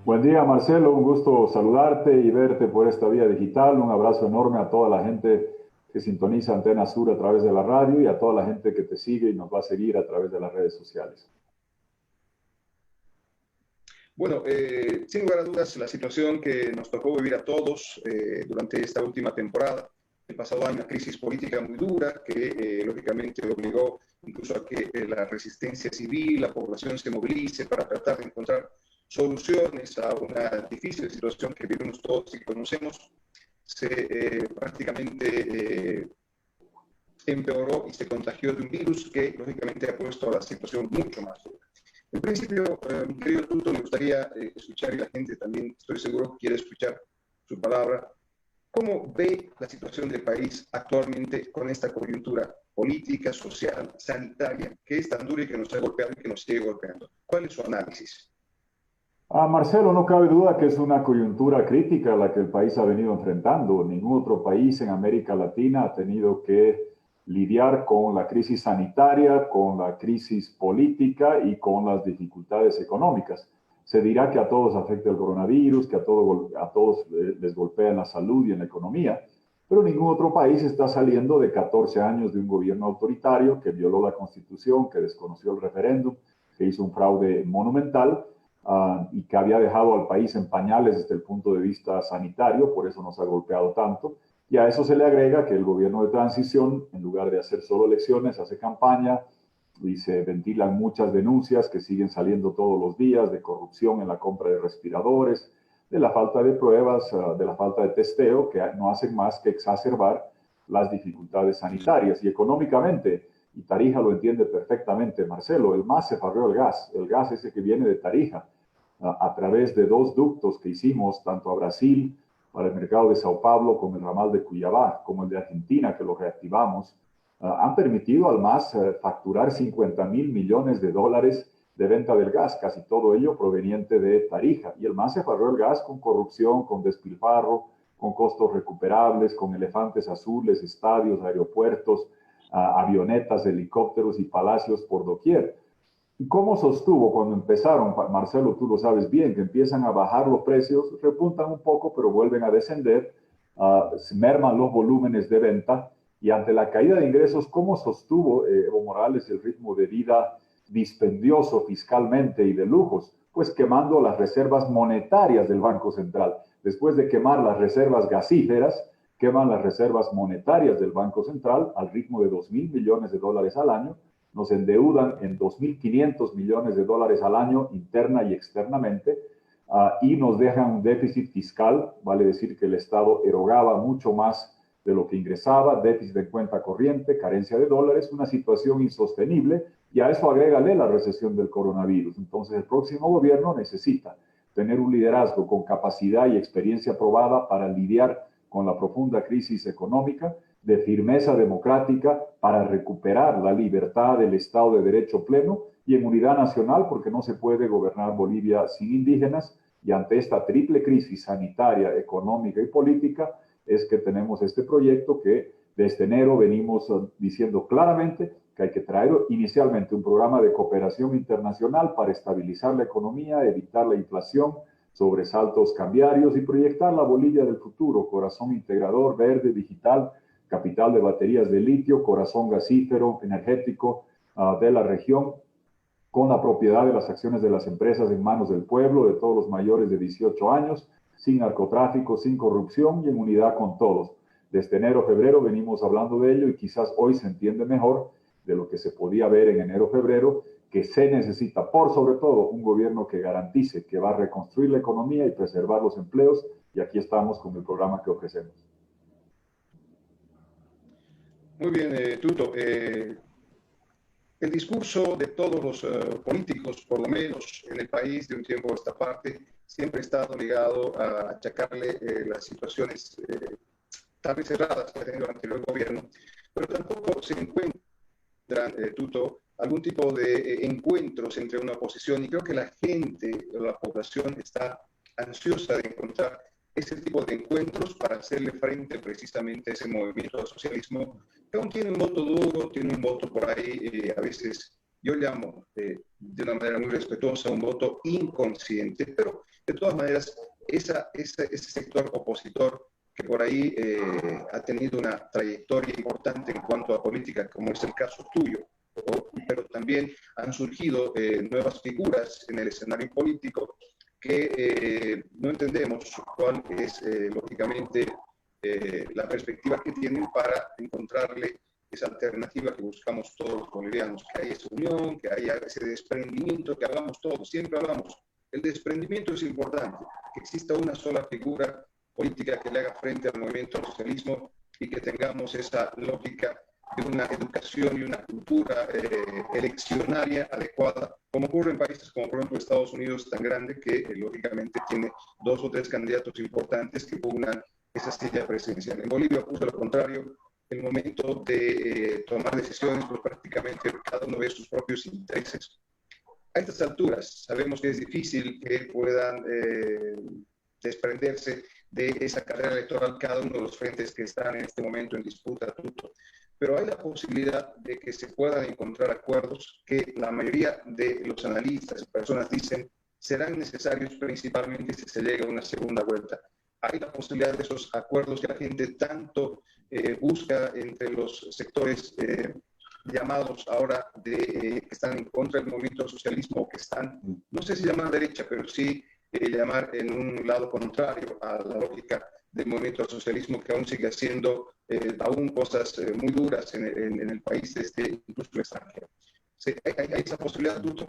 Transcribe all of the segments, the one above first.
Buen día, Marcelo. Un gusto saludarte y verte por esta vía digital. Un abrazo enorme a toda la gente que sintoniza Antena Sur a través de la radio y a toda la gente que te sigue y nos va a seguir a través de las redes sociales. Bueno, sin lugar a dudas, la situación que nos tocó vivir a todos durante esta última temporada, el pasado año, una crisis política muy dura que lógicamente obligó incluso a que la resistencia civil, la población se movilice para tratar de encontrar soluciones a una difícil situación que vivimos todos y conocemos, se prácticamente empeoró y se contagió de un virus que lógicamente ha puesto a la situación mucho más dura. En principio, mi querido Tuto, me gustaría escuchar, y la gente también estoy seguro que quiere escuchar su palabra. ¿Cómo ve la situación del país actualmente con esta coyuntura política, social, sanitaria, que es tan dura y que nos ha golpeado y que nos sigue golpeando? ¿Cuál es su análisis? Marcelo, no cabe duda que es una coyuntura crítica a la que el país ha venido enfrentando. Ningún otro país en América Latina ha tenido que lidiar con la crisis sanitaria, con la crisis política y con las dificultades económicas. Se dirá que a todos afecta el coronavirus, que a todos les golpea en la salud y en la economía, pero ningún otro país está saliendo de 14 años de un gobierno autoritario que violó la Constitución, que desconoció el referéndum, que hizo un fraude monumental y que había dejado al país en pañales desde el punto de vista sanitario, por eso nos ha golpeado tanto. Y a eso se le agrega que el gobierno de transición, en lugar de hacer solo elecciones, hace campaña y se ventilan muchas denuncias que siguen saliendo todos los días de corrupción en la compra de respiradores, de la falta de pruebas, de la falta de testeo, que no hacen más que exacerbar las dificultades sanitarias. Y económicamente, y Tarija lo entiende perfectamente, Marcelo, el MAS se farreó el gas ese que viene de Tarija, a través de dos ductos que hicimos, tanto a Brasil, para el mercado de Sao Paulo, como el ramal de Cuiabá, como el de Argentina, que lo reactivamos, han permitido al MAS facturar 50.000 millones de dólares de venta del gas, casi todo ello proveniente de Tarija. Y el MAS se farreó el gas con corrupción, con despilfarro, con costos recuperables, con elefantes azules, estadios, aeropuertos, avionetas, helicópteros y palacios por doquier. ¿Y cómo sostuvo cuando empezaron? Marcelo, tú lo sabes bien, que empiezan a bajar los precios, repuntan un poco, pero vuelven a descender, merman los volúmenes de venta, y ante la caída de ingresos, ¿cómo sostuvo Evo Morales el ritmo de vida dispendioso fiscalmente y de lujos? Pues quemando las reservas monetarias del Banco Central. Después de quemar las reservas gasíferas, queman las reservas monetarias del Banco Central al ritmo de 2.000 millones de dólares al año, nos endeudan en 2.500 millones de dólares al año interna y externamente, y nos dejan un déficit fiscal, vale decir que el Estado erogaba mucho más de lo que ingresaba, déficit de cuenta corriente, carencia de dólares, una situación insostenible, y a eso agrégale la recesión del coronavirus. Entonces el próximo gobierno necesita tener un liderazgo con capacidad y experiencia probada para lidiar con la profunda crisis económica, de firmeza democrática para recuperar la libertad del Estado de Derecho pleno y en unidad nacional, porque no se puede gobernar Bolivia sin indígenas, y ante esta triple crisis sanitaria, económica y política es que tenemos este proyecto que desde enero venimos diciendo claramente que hay que traer inicialmente un programa de cooperación internacional para estabilizar la economía, evitar la inflación, sobresaltos cambiarios y proyectar la Bolivia del futuro, corazón integrador, verde, digital, capital de baterías de litio, corazón gasífero, energético de la región, con la propiedad de las acciones de las empresas en manos del pueblo, de todos los mayores de 18 años, sin narcotráfico, sin corrupción y en unidad con todos. Desde enero, febrero venimos hablando de ello y quizás hoy se entiende mejor de lo que se podía ver en enero, febrero, que se necesita, por sobre todo, un gobierno que garantice que va a reconstruir la economía y preservar los empleos, y aquí estamos con el programa que ofrecemos. Muy bien, Tuto. El discurso de todos los políticos, por lo menos en el país de un tiempo a esta parte, siempre ha estado ligado a achacarle las situaciones tan cerradas que ha tenido el anterior gobierno, pero tampoco se encuentran, Tuto, algún tipo de encuentros entre una oposición, y creo que la gente, la población está ansiosa de encontrar ese tipo de encuentros para hacerle frente precisamente a ese movimiento del socialismo, que aún tiene un voto duro, tiene un voto por ahí a veces yo llamo de una manera muy respetuosa un voto inconsciente, pero de todas maneras, ese sector opositor que por ahí ha tenido una trayectoria importante en cuanto a política, como es el caso tuyo, pero también han surgido nuevas figuras en el escenario político que no entendemos cuál es, lógicamente, la perspectiva que tienen para encontrarle esa alternativa que buscamos todos los bolivianos, que haya esa unión, que haya ese desprendimiento, que hablamos todos, siempre hablamos. El desprendimiento es importante, que exista una sola figura política que le haga frente al movimiento al socialismo y que tengamos esa lógica de una educación y una cultura eleccionaria adecuada, como ocurre en países como por ejemplo Estados Unidos, tan grande que lógicamente tiene 2 o 3 candidatos importantes que pugnan esa silla presidencial. En Bolivia ocurre lo contrario. El momento de tomar decisiones, pues prácticamente cada uno ve sus propios intereses. A estas alturas sabemos que es difícil que puedan desprenderse de esa carrera electoral cada uno de los frentes que están en este momento en disputa, pero hay la posibilidad de que se puedan encontrar acuerdos que la mayoría de los analistas y personas dicen serán necesarios principalmente si se llega a una segunda vuelta. Hay la posibilidad de esos acuerdos que la gente tanto busca entre los sectores llamados ahora que están en contra del movimiento socialismo, o que están, no sé si llamar derecha, pero sí llamar en un lado contrario a la lógica del movimiento al socialismo, que aún sigue haciendo aún cosas muy duras en el país, incluso el extranjero. Sí, hay esa posibilidad, Duto.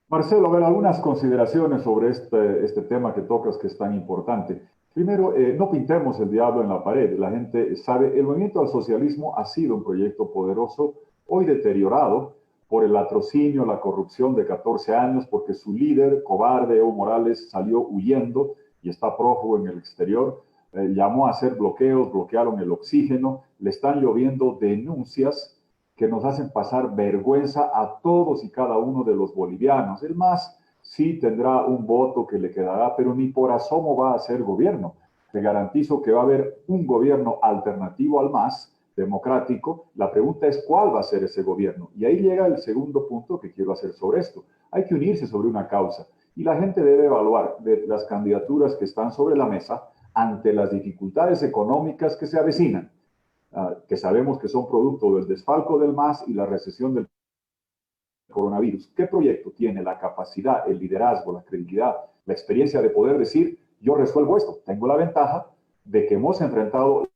Marcelo, a ver, algunas consideraciones sobre este tema que tocas, que es tan importante. Primero, no pintemos el diablo en la pared. La gente sabe, el movimiento al socialismo ha sido un proyecto poderoso, hoy deteriorado por el latrocinio, la corrupción de 14 años, porque su líder, cobarde Evo Morales, salió huyendo y está prófugo en el exterior. Llamó a hacer bloqueos, bloquearon el oxígeno, le están lloviendo denuncias que nos hacen pasar vergüenza a todos y cada uno de los bolivianos. El MAS sí tendrá un voto que le quedará, pero ni por asomo va a ser gobierno. Te garantizo que va a haber un gobierno alternativo al MAS, democrático. La pregunta es cuál va a ser ese gobierno. Y ahí llega el segundo punto que quiero hacer sobre esto. Hay que unirse sobre una causa y la gente debe evaluar de las candidaturas que están sobre la mesa ante las dificultades económicas que se avecinan, que sabemos que son producto del desfalco del MAS y la recesión del coronavirus. ¿Qué proyecto tiene la capacidad, el liderazgo, la credibilidad, la experiencia de poder decir, yo resuelvo esto? Tengo la ventaja de que hemos enfrentado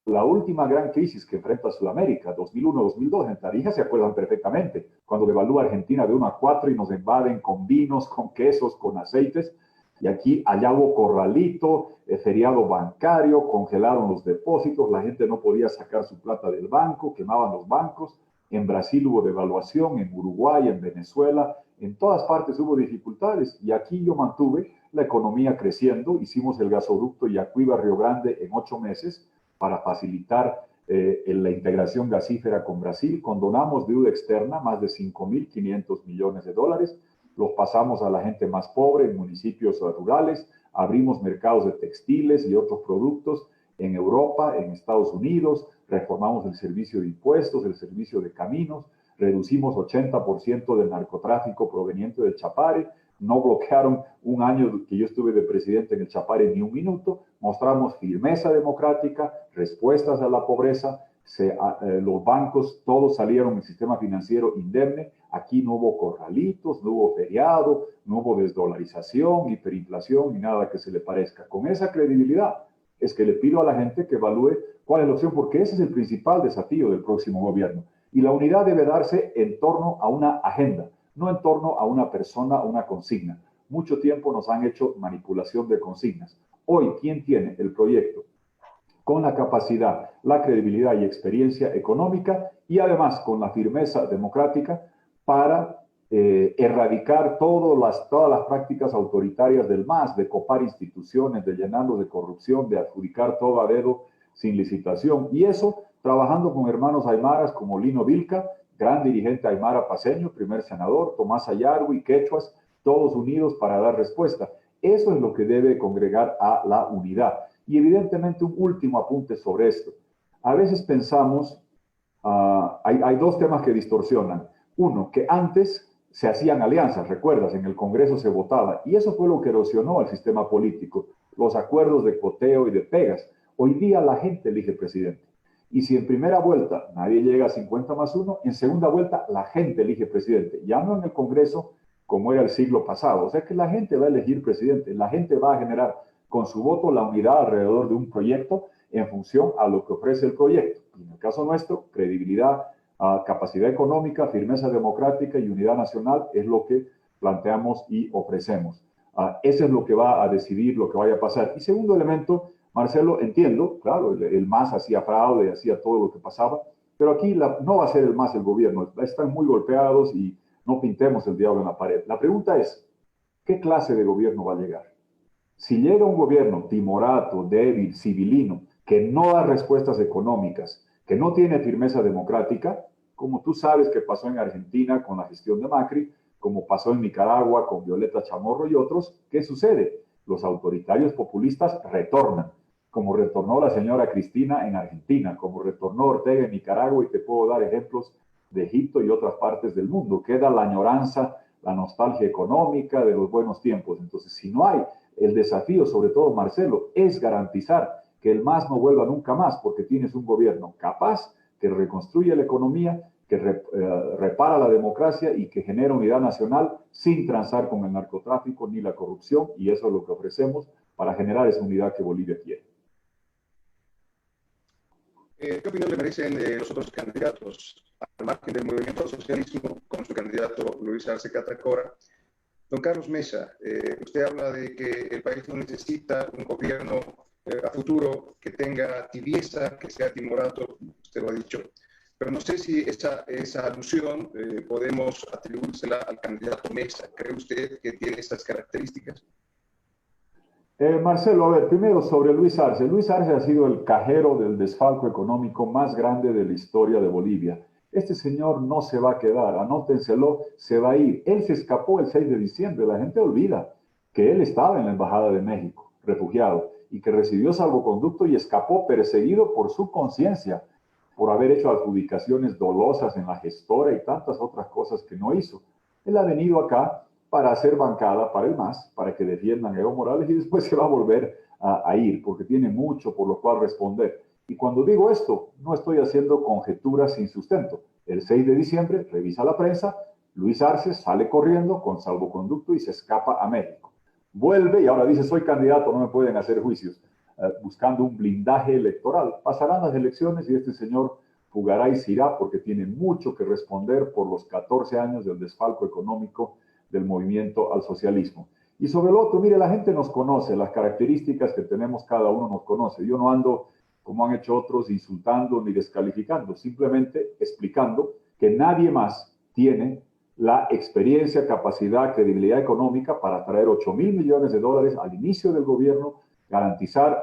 la última gran crisis que enfrenta Sudamérica, 2001-2002, en Tarija se acuerdan perfectamente, cuando devalúa Argentina de 1 a 4 y nos invaden con vinos, con quesos, con aceites. Y aquí, allá hubo corralito, feriado bancario, congelaron los depósitos, la gente no podía sacar su plata del banco, quemaban los bancos. En Brasil hubo devaluación, en Uruguay, en Venezuela, en todas partes hubo dificultades. Y aquí yo mantuve la economía creciendo, hicimos el gasoducto Yacuiba-Río Grande en 8 meses para facilitar la integración gasífera con Brasil. Condonamos deuda externa, más de 5.500 millones de dólares. Los pasamos a la gente más pobre en municipios rurales, abrimos mercados de textiles y otros productos en Europa, en Estados Unidos, reformamos el servicio de impuestos, el servicio de caminos, reducimos 80% del narcotráfico proveniente del Chapare, no bloquearon un año que yo estuve de presidente en el Chapare ni un minuto, mostramos firmeza democrática, respuestas a la pobreza, los bancos todos salieron del sistema financiero indemne. Aquí no hubo corralitos, no hubo feriado, no hubo desdolarización, hiperinflación ni nada que se le parezca. Con esa credibilidad es que le pido a la gente que evalúe cuál es la opción, porque ese es el principal desafío del próximo gobierno. Y la unidad debe darse en torno a una agenda, no en torno a una persona o una consigna. Mucho tiempo nos han hecho manipulación de consignas. Hoy, ¿quién tiene el proyecto con la capacidad, la credibilidad y experiencia económica y además con la firmeza democrática para erradicar todas las prácticas autoritarias del MAS, de copar instituciones, de llenarlos de corrupción, de adjudicar todo a dedo sin licitación? Y eso trabajando con hermanos aymaras como Lino Vilca, gran dirigente aymara paceño, primer senador, Tomás Ayarwi, quechuas, todos unidos para dar respuesta. Eso es lo que debe congregar a la unidad. Y evidentemente un último apunte sobre esto. A veces pensamos, hay 2 temas que distorsionan. Uno, que antes se hacían alianzas, recuerdas, en el Congreso se votaba, y eso fue lo que erosionó al sistema político, los acuerdos de coteo y de pegas. Hoy día la gente elige presidente. Y si en primera vuelta nadie llega a 50 más 1, en segunda vuelta la gente elige presidente. Ya no en el Congreso como era el siglo pasado. O sea que la gente va a elegir presidente, la gente va a generar con su voto la unidad alrededor de un proyecto en función a lo que ofrece el proyecto. Y en el caso nuestro, credibilidad, capacidad económica, firmeza democrática y unidad nacional es lo que planteamos y ofrecemos. Eso es lo que va a decidir lo que vaya a pasar. Y segundo elemento, Marcelo, entiendo, claro, el MAS hacía fraude, hacía todo lo que pasaba, pero aquí no va a ser el MAS el gobierno, están muy golpeados y no pintemos el diablo en la pared. La pregunta es, ¿qué clase de gobierno va a llegar? Si llega un gobierno timorato, débil, civilino, que no da respuestas económicas, que no tiene firmeza democrática, como tú sabes que pasó en Argentina con la gestión de Macri, como pasó en Nicaragua con Violeta Chamorro y otros, ¿qué sucede? Los autoritarios populistas retornan, como retornó la señora Cristina en Argentina, como retornó Ortega en Nicaragua, y te puedo dar ejemplos de Egipto y otras partes del mundo. Queda la añoranza, la nostalgia económica de los buenos tiempos. Entonces, si no hay el desafío, sobre todo, Marcelo, es garantizar que el MAS no vuelva nunca más, porque tienes un gobierno capaz que reconstruye la economía, que repara la democracia y que genera unidad nacional sin transar con el narcotráfico ni la corrupción, y eso es lo que ofrecemos para generar esa unidad que Bolivia quiere. ¿Qué opinión le merecen los otros candidatos al margen del movimiento al socialismo, con su candidato Luis Arce Catacora? Don Carlos Mesa, usted habla de que el país no necesita un gobierno a futuro que tenga tibieza, que sea timorato, usted lo ha dicho, pero no sé si esa alusión podemos atribuírsela al candidato Mesa. ¿Cree usted que tiene estas características? Marcelo, a ver, primero sobre Luis Arce. Luis Arce ha sido el cajero del desfalco económico más grande de la historia de Bolivia. Este señor no se va a quedar, anótenselo, se va a ir. Él se escapó el 6 de diciembre, la gente olvida que él estaba en la Embajada de México, refugiado, y que recibió salvoconducto y escapó perseguido por su conciencia, por haber hecho adjudicaciones dolosas en la gestora y tantas otras cosas que no hizo. Él ha venido acá para hacer bancada para el MAS, para que defiendan a Evo Morales, y después se va a volver a ir, porque tiene mucho por lo cual responder. Y cuando digo esto, no estoy haciendo conjeturas sin sustento. El 6 de diciembre, revisa la prensa, Luis Arce sale corriendo con salvoconducto y se escapa a México. Vuelve y ahora dice, soy candidato, no me pueden hacer juicios, buscando un blindaje electoral. Pasarán las elecciones y este señor fugará y se irá porque tiene mucho que responder por los 14 años del desfalco económico del movimiento al socialismo. Y sobre lo otro, mire, la gente nos conoce, las características que tenemos cada uno nos conoce. Yo no ando, como han hecho otros, insultando ni descalificando, simplemente explicando que nadie más tiene la experiencia, capacidad, credibilidad económica para traer 8,000 millones de dólares al inicio del gobierno, garantizar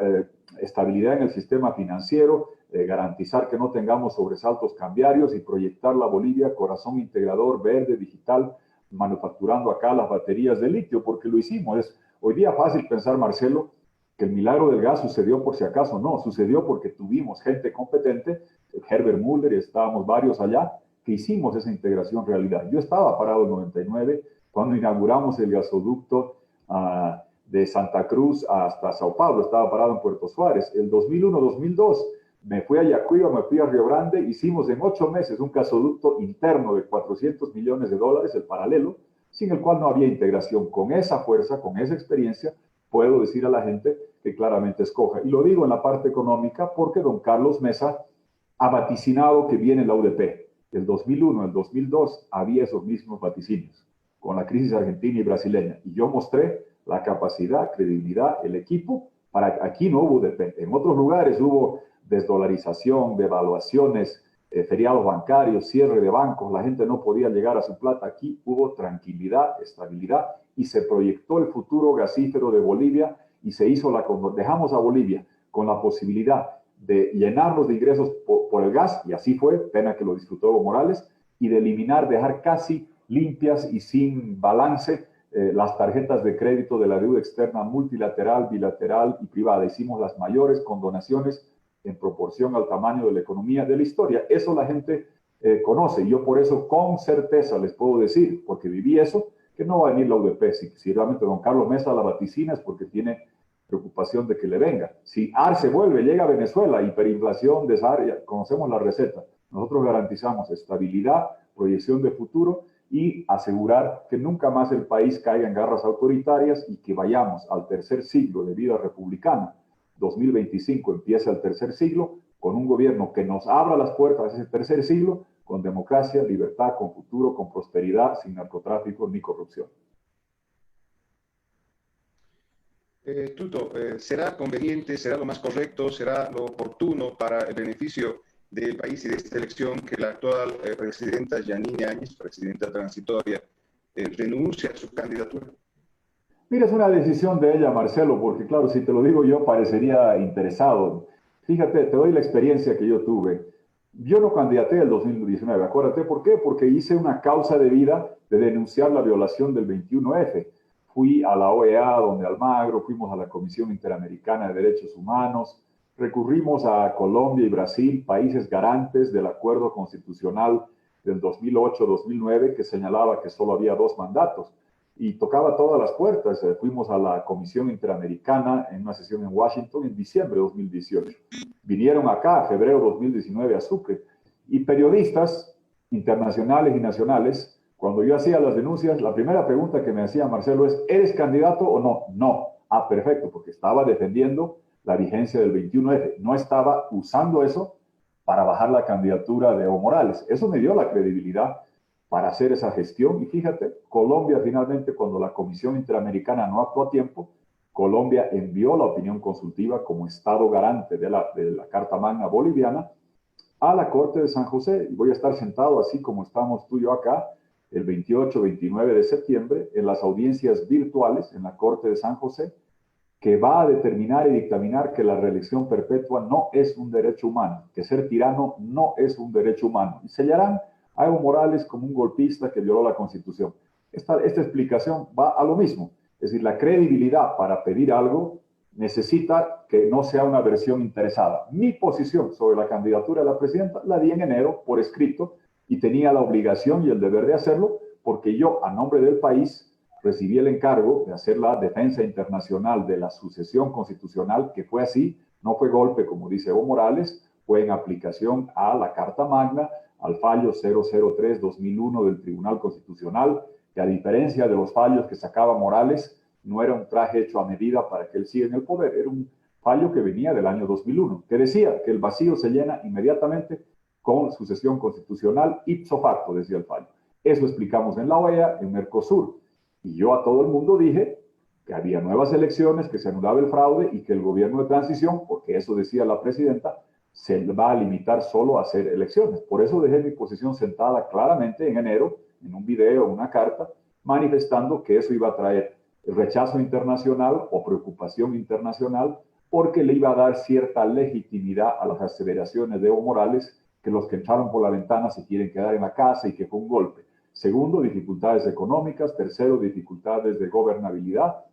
estabilidad en el sistema financiero, garantizar que no tengamos sobresaltos cambiarios y proyectar la Bolivia corazón integrador, verde, digital, manufacturando acá las baterías de litio, porque lo hicimos. Es hoy día fácil pensar, Marcelo, que el milagro del gas sucedió por si acaso. No, sucedió porque tuvimos gente competente, Herbert Müller, y estábamos varios allá, que hicimos esa integración realidad. Yo estaba parado en 99 cuando inauguramos el gasoducto de Santa Cruz hasta Sao Paulo, estaba parado en Puerto Suárez. El 2001-2002 me fui a Yacuiba, me fui a Río Grande, hicimos en 8 meses un gasoducto interno de 400 millones de dólares, el paralelo, sin el cual no había integración. Con esa fuerza, con esa experiencia, puedo decir a la gente que claramente escoja. Y lo digo en la parte económica porque don Carlos Mesa ha vaticinado que viene la UDP. El 2001, el 2002, había esos mismos vaticinios, con la crisis argentina y brasileña. Y yo mostré la capacidad, credibilidad, el equipo, para aquí no hubo UDP. En otros lugares hubo desdolarización, devaluaciones, feriados bancarios, cierre de bancos, la gente no podía llegar a su plata. Aquí hubo tranquilidad, estabilidad y se proyectó el futuro gasífero de Bolivia y se hizo dejamos a Bolivia con la posibilidad de llenarnos de ingresos por el gas, y así fue, pena que lo disfrutó Evo Morales, y de eliminar, dejar casi limpias y sin balance las tarjetas de crédito de la deuda externa multilateral, bilateral y privada. Hicimos las mayores condonaciones en proporción al tamaño de la economía de la historia. Eso la gente conoce. Y yo por eso con certeza les puedo decir, porque viví eso, que no va a venir la UDP. Si realmente don Carlos Mesa la vaticina es porque tiene preocupación de que le venga. Si Arce vuelve, llega a Venezuela, hiperinflación, desarrollo, conocemos la receta. Nosotros garantizamos estabilidad, proyección de futuro y asegurar que nunca más el país caiga en garras autoritarias y que vayamos al tercer siglo de vida republicana. 2025 empieza el tercer siglo con un gobierno que nos abra las puertas a ese tercer siglo con democracia, libertad, con futuro, con prosperidad, sin narcotráfico ni corrupción. Tuto, ¿será conveniente, será lo más correcto, será lo oportuno para el beneficio del país y de esta elección que la actual presidenta Yanine Áñez, presidenta transitoria, renuncie a su candidatura? Mira, es una decisión de ella, Marcelo, porque claro, si te lo digo yo parecería interesado. Fíjate, te doy la experiencia que yo tuve. Yo no candidaté el 2019, acuérdate, ¿por qué? Porque hice una causa de vida de denunciar la violación del 21F. Fui a la OEA, donde Almagro, fuimos a la Comisión Interamericana de Derechos Humanos, recurrimos a Colombia y Brasil, países garantes del acuerdo constitucional del 2008-2009 que señalaba que solo había 2 mandatos y tocaba todas las puertas. Fuimos a la Comisión Interamericana en una sesión en Washington en diciembre de 2018. Vinieron acá, febrero de 2019, a Sucre. Y periodistas internacionales y nacionales, cuando yo hacía las denuncias, la primera pregunta que me hacía Marcelo es, ¿eres candidato o no? No. Ah, perfecto, porque estaba defendiendo la vigencia del 21F. No estaba usando eso para bajar la candidatura de Evo Morales. Eso me dio la credibilidad para hacer esa gestión. Y fíjate, Colombia finalmente, cuando la Comisión Interamericana no actuó a tiempo, Colombia envió la opinión consultiva como Estado garante de la Carta Magna boliviana a la Corte de San José. Y voy a estar sentado así como estamos tú y yo acá, el 28-29 de septiembre, en las audiencias virtuales en la Corte de San José, que va a determinar y dictaminar que la reelección perpetua no es un derecho humano, que ser tirano no es un derecho humano. Y sellarán a Evo Morales como un golpista que violó la Constitución. Esta explicación va a lo mismo. Es decir, la credibilidad para pedir algo necesita que no sea una versión interesada. Mi posición sobre la candidatura de la presidenta la di en enero por escrito y tenía la obligación y el deber de hacerlo porque yo, a nombre del país, recibí el encargo de hacer la defensa internacional de la sucesión constitucional, que fue así, no fue golpe, como dice Evo Morales, fue en aplicación a la Carta Magna, al fallo 003-2001 del Tribunal Constitucional, que a diferencia de los fallos que sacaba Morales, no era un traje hecho a medida para que él siga en el poder, era un fallo que venía del año 2001, que decía que el vacío se llena inmediatamente con sucesión constitucional ipso facto, decía el fallo. Eso explicamos en la OEA, en Mercosur. Y yo a todo el mundo dije que había nuevas elecciones, que se anulaba el fraude y que el gobierno de transición, porque eso decía la presidenta, se va a limitar solo a hacer elecciones. Por eso dejé mi posición sentada claramente en enero, en un video, en una carta, manifestando que eso iba a traer el rechazo internacional o preocupación internacional, porque le iba a dar cierta legitimidad a las aseveraciones de Evo Morales, que los que entraron por la ventana se quieren quedar en la casa y que fue un golpe. Segundo, dificultades económicas. Tercero, dificultades de gobernabilidad.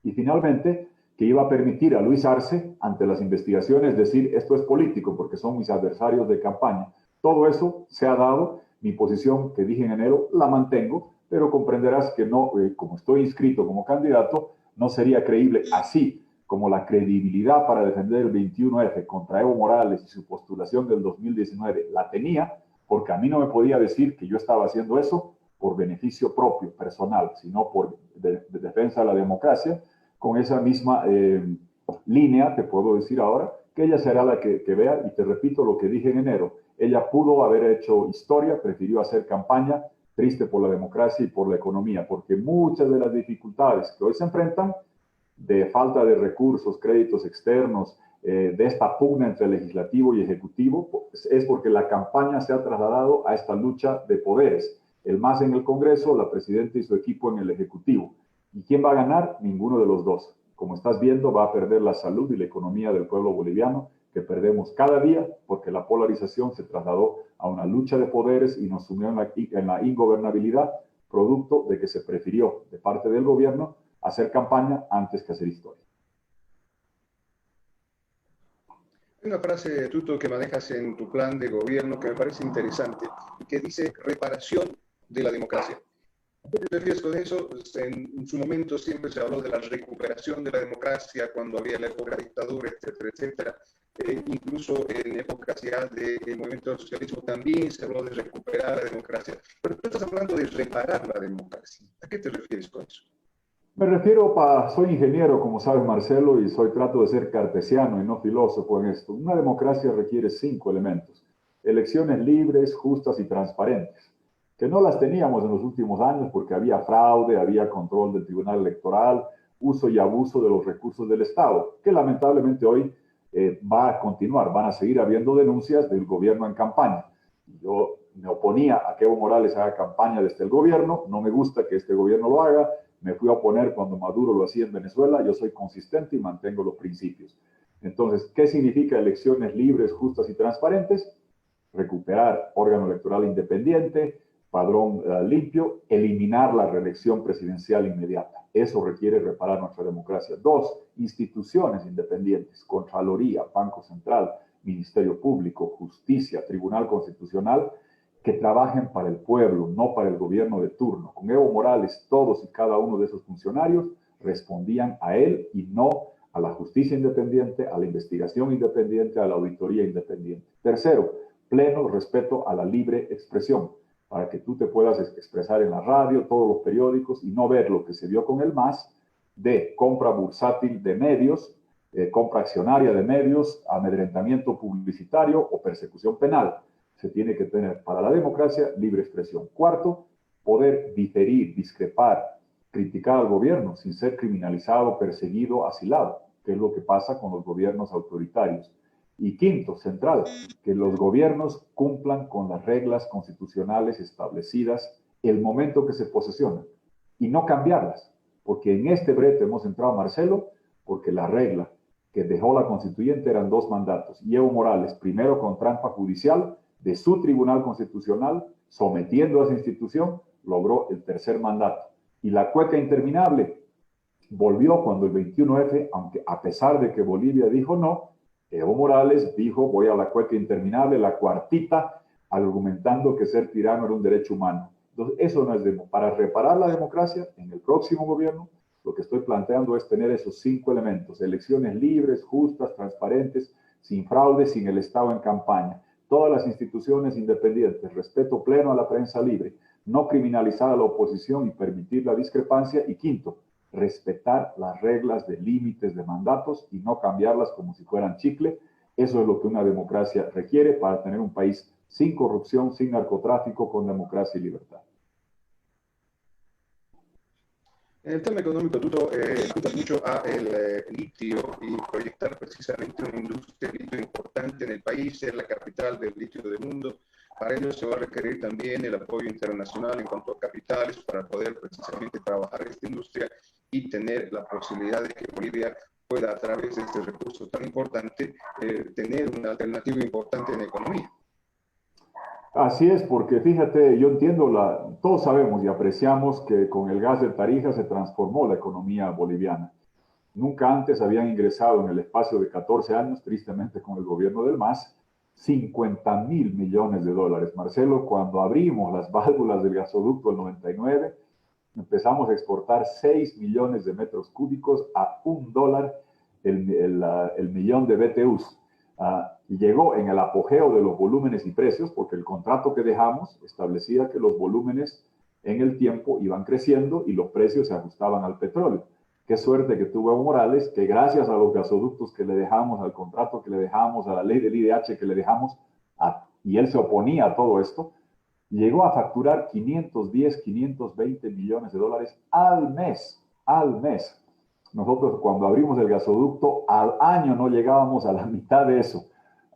Y finalmente, que iba a permitir a Luis Arce, ante las investigaciones, decir esto es político porque son mis adversarios de campaña. Todo eso se ha dado. Mi posición que dije en enero la mantengo, pero comprenderás que no, como estoy inscrito como candidato, no sería creíble así como la credibilidad para defender el 21F contra Evo Morales y su postulación del 2019 la tenía, porque a mí no me podía decir que yo estaba haciendo eso por beneficio propio, personal, sino por de defensa de la democracia. Con esa misma línea, te puedo decir ahora, que ella será la que vea, y te repito lo que dije en enero, ella pudo haber hecho historia, prefirió hacer campaña, triste por la democracia y por la economía, porque muchas de las dificultades que hoy se enfrentan, de falta de recursos, créditos externos, de esta pugna entre legislativo y ejecutivo, es porque la campaña se ha trasladado a esta lucha de poderes. El MAS en el Congreso, la presidenta y su equipo en el Ejecutivo. ¿Y quién va a ganar? Ninguno de los dos. Como estás viendo, va a perder la salud y la economía del pueblo boliviano, que perdemos cada día porque la polarización se trasladó a una lucha de poderes y nos sumió en la ingobernabilidad, producto de que se prefirió de parte del gobierno hacer campaña antes que hacer historia. Hay una frase, Tuto, que manejas en tu plan de gobierno que me parece interesante, que dice reparación de la democracia. ¿Qué te refieres con eso? Pues, en su momento siempre se habló de la recuperación de la democracia cuando había la época de dictadura, etcétera, etcétera. Incluso en épocas ya del movimiento del socialismo también se habló de recuperar la democracia. Pero tú estás hablando de reparar la democracia. ¿A qué te refieres con eso? Me refiero, soy ingeniero, como sabes, Marcelo, y trato de ser cartesiano y no filósofo en esto. Una democracia requiere 5 elementos: elecciones libres, justas y transparentes, que no las teníamos en los últimos años porque había fraude, había control del Tribunal Electoral, uso y abuso de los recursos del Estado, que lamentablemente hoy va a continuar, van a seguir habiendo denuncias del gobierno en campaña. Yo me oponía a que Evo Morales haga campaña desde el gobierno, no me gusta que este gobierno lo haga, me fui a oponer cuando Maduro lo hacía en Venezuela, yo soy consistente y mantengo los principios. Entonces, ¿qué significa elecciones libres, justas y transparentes? Recuperar órgano electoral independiente, padrón limpio, eliminar la reelección presidencial inmediata. Eso requiere reparar nuestra democracia. 2, instituciones independientes, Contraloría, Banco Central, Ministerio Público, Justicia, Tribunal Constitucional, que trabajen para el pueblo, no para el gobierno de turno. Con Evo Morales, todos y cada uno de esos funcionarios respondían a él y no a la justicia independiente, a la investigación independiente, a la auditoría independiente. Tercero, pleno respeto a la libre expresión, para que tú te puedas expresar en la radio, todos los periódicos, y no ver lo que se vio con el MAS de compra bursátil de medios, compra accionaria de medios, amedrentamiento publicitario o persecución penal. Se tiene que tener para la democracia libre expresión. Cuarto, poder diferir, discrepar, criticar al gobierno sin ser criminalizado, perseguido, asilado, que es lo que pasa con los gobiernos autoritarios. Y quinto, central, que los gobiernos cumplan con las reglas constitucionales establecidas el momento que se posesionan y no cambiarlas, porque en este brete hemos entrado, Marcelo, porque la regla que dejó la constituyente eran 2 mandatos. Y Evo Morales, primero con trampa judicial de su Tribunal Constitucional, sometiendo a esa institución, logró el 3er mandato. Y la cueca interminable volvió cuando el 21F, aunque a pesar de que Bolivia dijo no, Evo Morales dijo voy a la cueca interminable, la cuartita, argumentando que ser tirano era un derecho humano. Entonces, eso no es para reparar la democracia en el próximo gobierno. Lo que estoy planteando es tener esos 5 elementos: elecciones libres, justas, transparentes, sin fraude, sin el Estado en campaña, todas las instituciones independientes, respeto pleno a la prensa libre, no criminalizar a la oposición y permitir la discrepancia, y quinto, respetar las reglas de límites de mandatos y no cambiarlas como si fueran chicle. Eso es lo que una democracia requiere para tener un país sin corrupción, sin narcotráfico, con democracia y libertad. En el tema económico, tú apuntas mucho a el litio y proyectar precisamente una industria de litio importante en el país, ser la capital del litio del mundo. Para ello se va a requerir también el apoyo internacional en cuanto a capitales para poder precisamente trabajar esta industria y tener la posibilidad de que Bolivia pueda, a través de este recurso tan importante, tener una alternativa importante en la economía. Así es, porque fíjate, yo entiendo, todos sabemos y apreciamos que con el gas de Tarija se transformó la economía boliviana. Nunca antes habían ingresado en el espacio de 14 años, tristemente con el gobierno del MAS, 50.000 millones de dólares. Marcelo, cuando abrimos las válvulas del gasoducto en 99, empezamos a exportar 6 millones de metros cúbicos a $1 el millón de BTUs. Y llegó en el apogeo de los volúmenes y precios, porque el contrato que dejamos establecía que los volúmenes en el tiempo iban creciendo y los precios se ajustaban al petróleo. Qué suerte que tuvo Evo Morales, que gracias a los gasoductos que le dejamos, al contrato que le dejamos, a la ley del IDH que le dejamos, y él se oponía a todo esto, llegó a facturar 510, 520 millones de dólares al mes, al mes. Nosotros cuando abrimos el gasoducto, al año no llegábamos a la mitad de eso.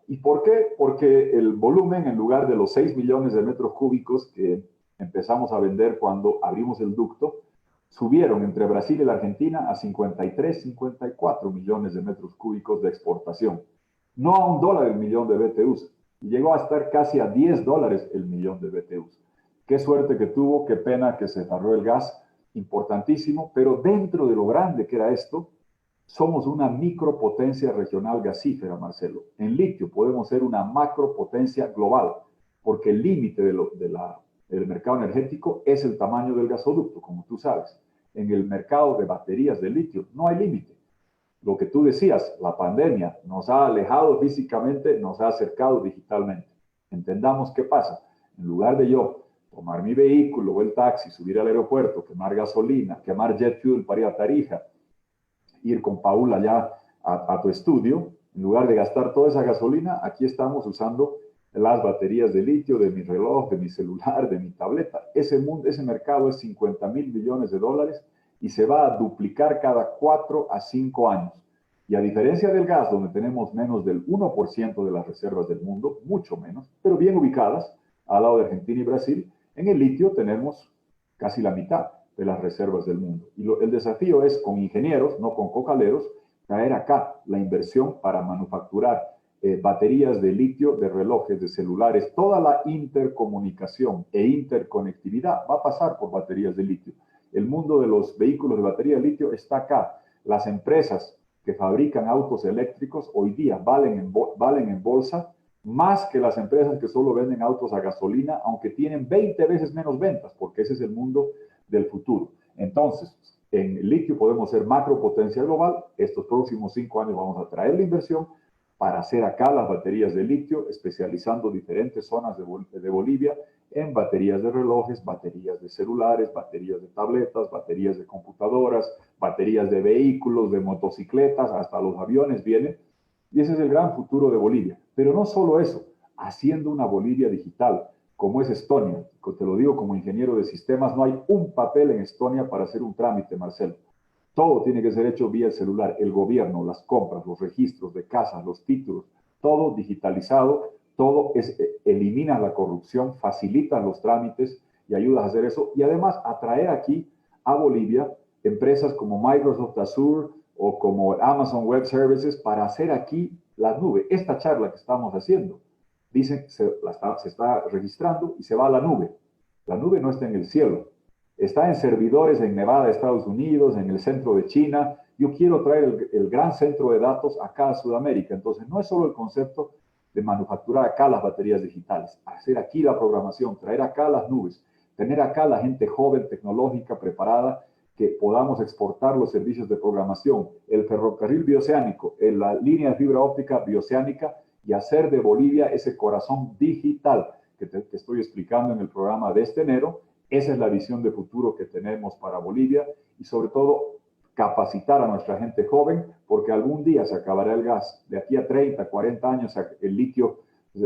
¿Y por qué? Porque el volumen, en lugar de los 6 millones de metros cúbicos que empezamos a vender cuando abrimos el ducto, subieron entre Brasil y la Argentina a 53, 54 millones de metros cúbicos de exportación. No a $1 el millón de BTUs. Llegó a estar casi a $10 el millón de BTUs. Qué suerte que tuvo, qué pena que se cerró el gas, importantísimo, pero dentro de lo grande que era esto, somos una micropotencia regional gasífera, Marcelo. En litio podemos ser una macropotencia global, porque el límite del mercado energético es el tamaño del gasoducto, como tú sabes. En el mercado de baterías de litio no hay límite. Lo que tú decías, la pandemia nos ha alejado físicamente, nos ha acercado digitalmente. Entendamos qué pasa. En lugar de yo tomar mi vehículo o el taxi, subir al aeropuerto, quemar gasolina, quemar jet fuel para ir a Tarija, ir con Paula allá a tu estudio, en lugar de gastar toda esa gasolina, aquí estamos usando las baterías de litio de mi reloj, de mi celular, de mi tableta. Ese mercado es 50.000 millones de dólares y se va a duplicar cada 4 a 5 años. Y a diferencia del gas, donde tenemos menos del 1% de las reservas del mundo, mucho menos, pero bien ubicadas, al lado de Argentina y Brasil, en el litio tenemos casi la mitad de las reservas del mundo. Y el desafío es, con ingenieros, no con cocaleros, traer acá la inversión para manufacturar baterías de litio, de relojes, de celulares. Toda la intercomunicación e interconectividad va a pasar por baterías de litio. El mundo de los vehículos de batería de litio está acá. Las empresas que fabrican autos eléctricos hoy día valen en bolsa más que las empresas que solo venden autos a gasolina, aunque tienen 20 veces menos ventas, porque ese es el mundo del futuro. Entonces, en litio podemos ser macropotencia global. Estos próximos 5 años vamos a traer la inversión para hacer acá las baterías de litio, especializando diferentes zonas de Bolivia en baterías de relojes, baterías de celulares, baterías de tabletas, baterías de computadoras, baterías de vehículos, de motocicletas, hasta los aviones vienen. Y ese es el gran futuro de Bolivia. Pero no solo eso, haciendo una Bolivia digital, como es Estonia. Te lo digo como ingeniero de sistemas, no hay un papel en Estonia para hacer un trámite, Marcelo. Todo tiene que ser hecho vía el celular, el gobierno, las compras, los registros de casas, los títulos, todo digitalizado, todo elimina la corrupción, facilita los trámites y ayuda a hacer eso. Y además atraer aquí a Bolivia empresas como Microsoft Azure o como Amazon Web Services para hacer aquí la nube. Esta charla que estamos haciendo, dicen, se está registrando y se va a la nube. La nube no está en el cielo. Está en servidores en Nevada, Estados Unidos, en el centro de China. Yo quiero traer el gran centro de datos acá a Sudamérica. Entonces, no es solo el concepto de manufacturar acá las baterías digitales, hacer aquí la programación, traer acá las nubes, tener acá la gente joven, tecnológica, preparada, que podamos exportar los servicios de programación, el ferrocarril bioceánico, la línea de fibra óptica bioceánica y hacer de Bolivia ese corazón digital que te estoy explicando en el programa de este enero. Esa es la visión de futuro que tenemos para Bolivia y sobre todo capacitar a nuestra gente joven porque algún día se acabará el gas. De aquí a 30, 40 años el litio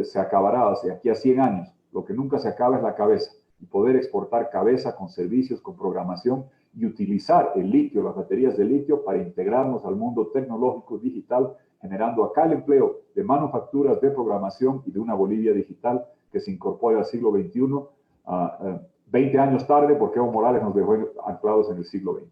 se acabará, de aquí a 100 años. Lo que nunca se acaba es la cabeza y poder exportar cabeza con servicios, con programación y utilizar el litio, las baterías de litio para integrarnos al mundo tecnológico digital, generando acá el empleo de manufacturas, de programación y de una Bolivia digital que se incorpore al siglo XXI. 20 años tarde, porque Evo Morales nos dejó anclados en el siglo XX.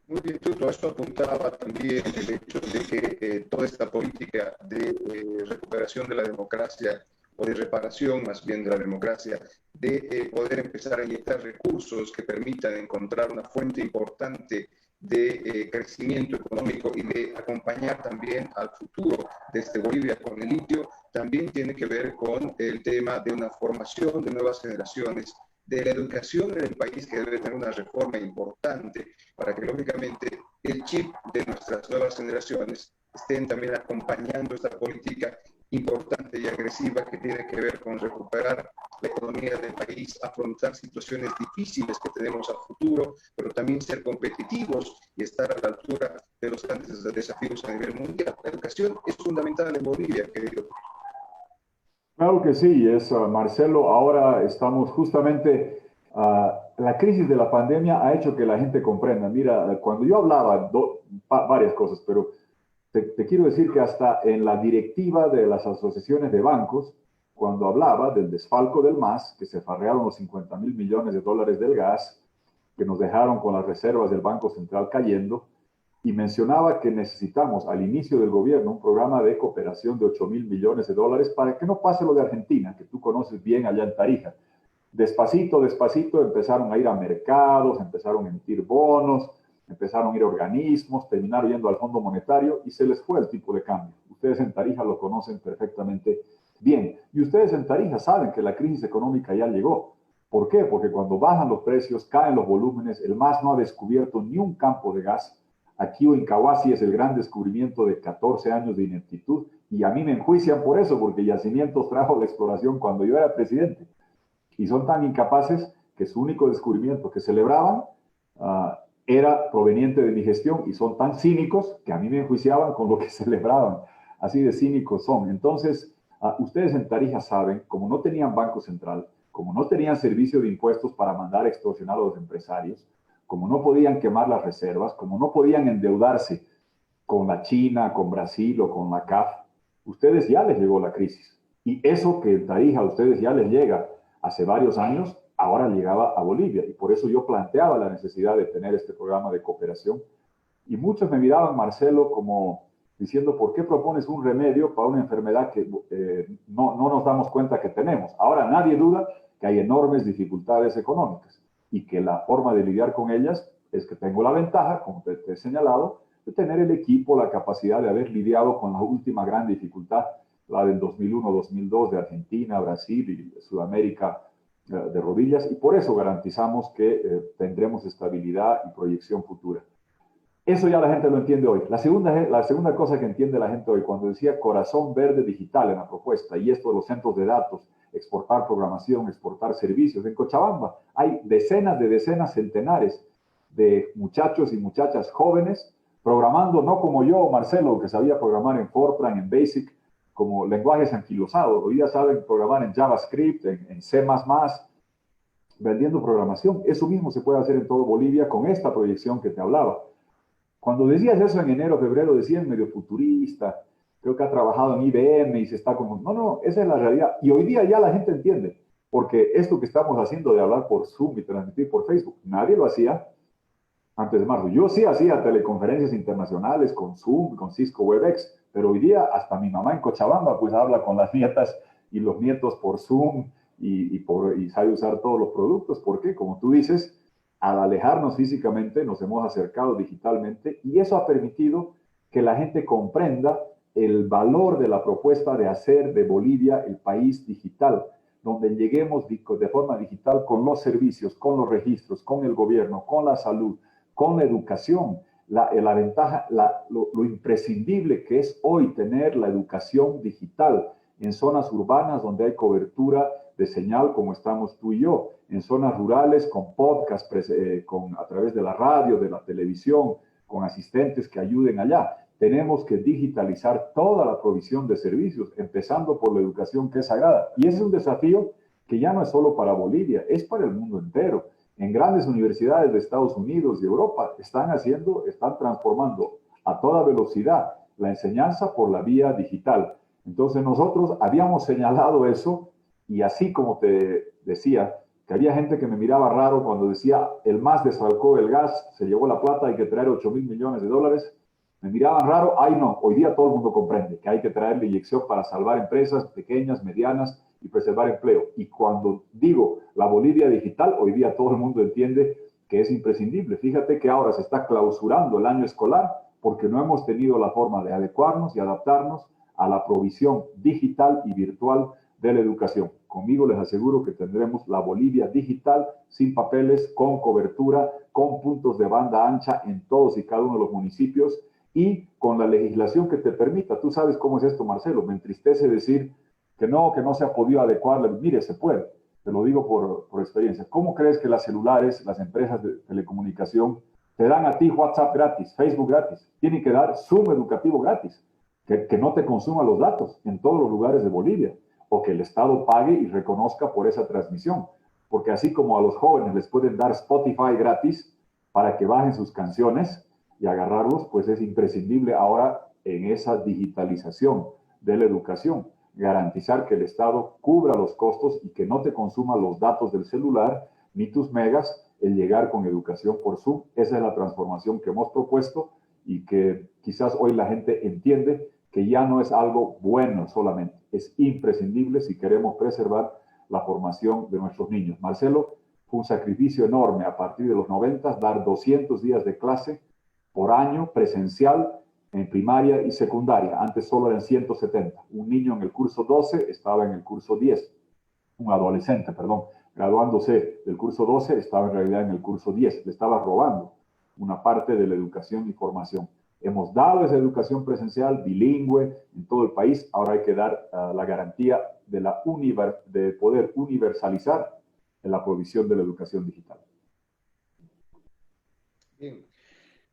Muy bien, todo esto apuntaba también el hecho de que toda esta política de recuperación de la democracia o de reparación más bien de la democracia, de poder empezar a inyectar recursos que permitan encontrar una fuente importante de crecimiento económico y de acompañar también al futuro de Bolivia con el litio, también tiene que ver con el tema de una formación de nuevas generaciones, de la educación en el país que debe tener una reforma importante para que lógicamente el chip de nuestras nuevas generaciones estén también acompañando esta política importante y agresiva que tiene que ver con recuperar la economía del país, afrontar situaciones difíciles que tenemos a futuro, pero también ser competitivos y estar a la altura de los grandes desafíos a nivel mundial. La educación es fundamental en Bolivia, querido. Claro que sí, Marcelo. Ahora estamos justamente, la crisis de la pandemia ha hecho que la gente comprenda. Mira, cuando yo hablaba, varias cosas, pero te quiero decir que hasta en la directiva de las asociaciones de bancos, cuando hablaba del desfalco del MAS, que se farrearon los 50.000 millones de dólares del gas, que nos dejaron con las reservas del Banco Central cayendo, y mencionaba que necesitamos al inicio del gobierno un programa de cooperación de 8.000 millones de dólares para que no pase lo de Argentina, que tú conoces bien allá en Tarija. Despacito, despacito empezaron a ir a mercados, empezaron a emitir bonos, empezaron a ir a organismos, terminaron yendo al Fondo Monetario y se les fue el tipo de cambio. Ustedes en Tarija lo conocen perfectamente bien. Y ustedes en Tarija saben que la crisis económica ya llegó. ¿Por qué? Porque cuando bajan los precios, caen los volúmenes, el MAS no ha descubierto ni un campo de gas. Aquí Huincahuasi es el gran descubrimiento de 14 años de ineptitud y a mí me enjuician por eso, porque Yacimientos trajo la exploración cuando yo era presidente. Y son tan incapaces que su único descubrimiento que celebraban era proveniente de mi gestión y son tan cínicos que a mí me enjuiciaban con lo que celebraban. Así de cínicos son. Entonces, ustedes en Tarija saben, como no tenían Banco Central, como no tenían servicio de impuestos para mandar a extorsionar a los empresarios, como no podían quemar las reservas, como no podían endeudarse con la China, con Brasil o con la CAF, ustedes ya les llegó la crisis. Y eso que en Tarija a ustedes ya les llega hace varios años, ahora llegaba a Bolivia. Y por eso yo planteaba la necesidad de tener este programa de cooperación. Y muchos me miraban, Marcelo, como diciendo, ¿por qué propones un remedio para una enfermedad que no nos damos cuenta que tenemos? Ahora nadie duda que hay enormes dificultades económicas y que la forma de lidiar con ellas es que tengo la ventaja, como te he señalado, de tener el equipo, la capacidad de haber lidiado con la última gran dificultad, la del 2001-2002 de Argentina, Brasil y Sudamérica de rodillas, y por eso garantizamos que tendremos estabilidad y proyección futura. Eso ya la gente lo entiende hoy. La segunda cosa que entiende la gente hoy, cuando decía corazón verde digital en la propuesta, y esto de los centros de datos, exportar programación, exportar servicios, en Cochabamba hay decenas, centenares de muchachos y muchachas jóvenes programando, no como yo, Marcelo, que sabía programar en Fortran, en Basic, como lenguajes anquilosados. Hoy ya saben programar en JavaScript, en C++, vendiendo programación. Eso mismo se puede hacer en todo Bolivia con esta proyección que te hablaba. Cuando decías eso en enero, febrero, decías medio futurista, creo que ha trabajado en IBM y se está como... No, esa es la realidad. Y hoy día ya la gente entiende, porque esto que estamos haciendo de hablar por Zoom y transmitir por Facebook, nadie lo hacía antes de marzo. Yo sí hacía teleconferencias internacionales con Zoom, con Cisco WebEx, pero hoy día hasta mi mamá en Cochabamba pues habla con las nietas y los nietos por Zoom y sabe usar todos los productos, porque como tú dices, al alejarnos físicamente nos hemos acercado digitalmente y eso ha permitido que la gente comprenda el valor de la propuesta de hacer de Bolivia el país digital, donde lleguemos de forma digital con los servicios, con los registros, con el gobierno, con la salud, con la educación. La ventaja, lo imprescindible que es hoy tener la educación digital en zonas urbanas donde hay cobertura de señal como estamos tú y yo, en zonas rurales con podcast, a través de la radio, de la televisión, con asistentes que ayuden allá. Tenemos que digitalizar toda la provisión de servicios, empezando por la educación que es sagrada. Y ese es un desafío que ya no es solo para Bolivia, es para el mundo entero. En grandes universidades de Estados Unidos y Europa están transformando a toda velocidad la enseñanza por la vía digital. Entonces nosotros habíamos señalado eso y así como te decía, que había gente que me miraba raro cuando decía el MAS desfalcó el gas, se llevó la plata, hay que traer $8,000 millones. Me miraban raro, ay no, hoy día todo el mundo comprende que hay que traerle inyección para salvar empresas pequeñas, medianas y preservar empleo. Y cuando digo la Bolivia digital, hoy día todo el mundo entiende que es imprescindible. Fíjate que ahora se está clausurando el año escolar porque no hemos tenido la forma de adecuarnos y adaptarnos a la provisión digital y virtual de la educación. Conmigo les aseguro que tendremos la Bolivia digital, sin papeles, con cobertura, con puntos de banda ancha en todos y cada uno de los municipios y con la legislación que te permita. Tú sabes cómo es esto, Marcelo. Me entristece decir que no se ha podido adecuar. Mire, se puede. Te lo digo por experiencia. ¿Cómo crees que las celulares, las empresas de telecomunicación, te dan a ti WhatsApp gratis, Facebook gratis? Tienen que dar Zoom educativo gratis, que no te consuma los datos en todos los lugares de Bolivia, o que el Estado pague y reconozca por esa transmisión. Porque así como a los jóvenes les pueden dar Spotify gratis para que bajen sus canciones y agarrarlos, pues es imprescindible ahora en esa digitalización de la educación, garantizar que el Estado cubra los costos y que no te consuma los datos del celular ni tus megas el llegar con educación por Zoom. Esa es la transformación que hemos propuesto y que quizás hoy la gente entiende que ya no es algo bueno solamente, es imprescindible si queremos preservar la formación de nuestros niños. Marcelo, Fue un sacrificio enorme a partir de los 90, dar 200 días de clase por año presencial en primaria y secundaria. Antes solo eran 170. Un niño en el curso 12 estaba en el curso 10. Un adolescente, perdón, graduándose del curso 12 estaba en realidad en el curso 10. Le estaba robando una parte de la educación y formación. Hemos dado esa educación presencial bilingüe en todo el país. Ahora hay que dar la garantía de poder universalizar en la provisión de la educación digital. Bien.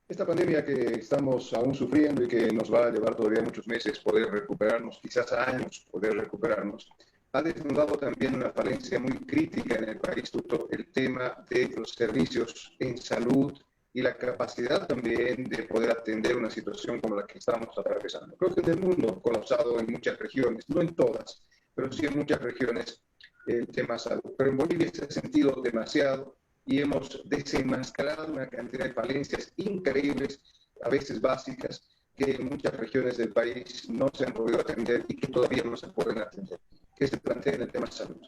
Esta pandemia que estamos aún sufriendo y que nos va a llevar todavía muchos meses poder recuperarnos, quizás años poder recuperarnos, ha desnudado también una falencia muy crítica en el país, doctor, el tema de los servicios en salud y la capacidad también de poder atender una situación como la que estamos atravesando. Creo que en el mundo colapsado en muchas regiones, no en todas, pero sí en muchas regiones, el tema salud. Pero en Bolivia se ha sentido demasiado y hemos desenmascarado una cantidad de falencias increíbles, a veces básicas, que en muchas regiones del país no se han podido atender y que todavía no se pueden atender. ¿Qué se plantea en el tema de salud?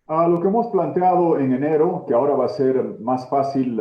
Lo que hemos planteado en enero, que ahora va a ser más fácil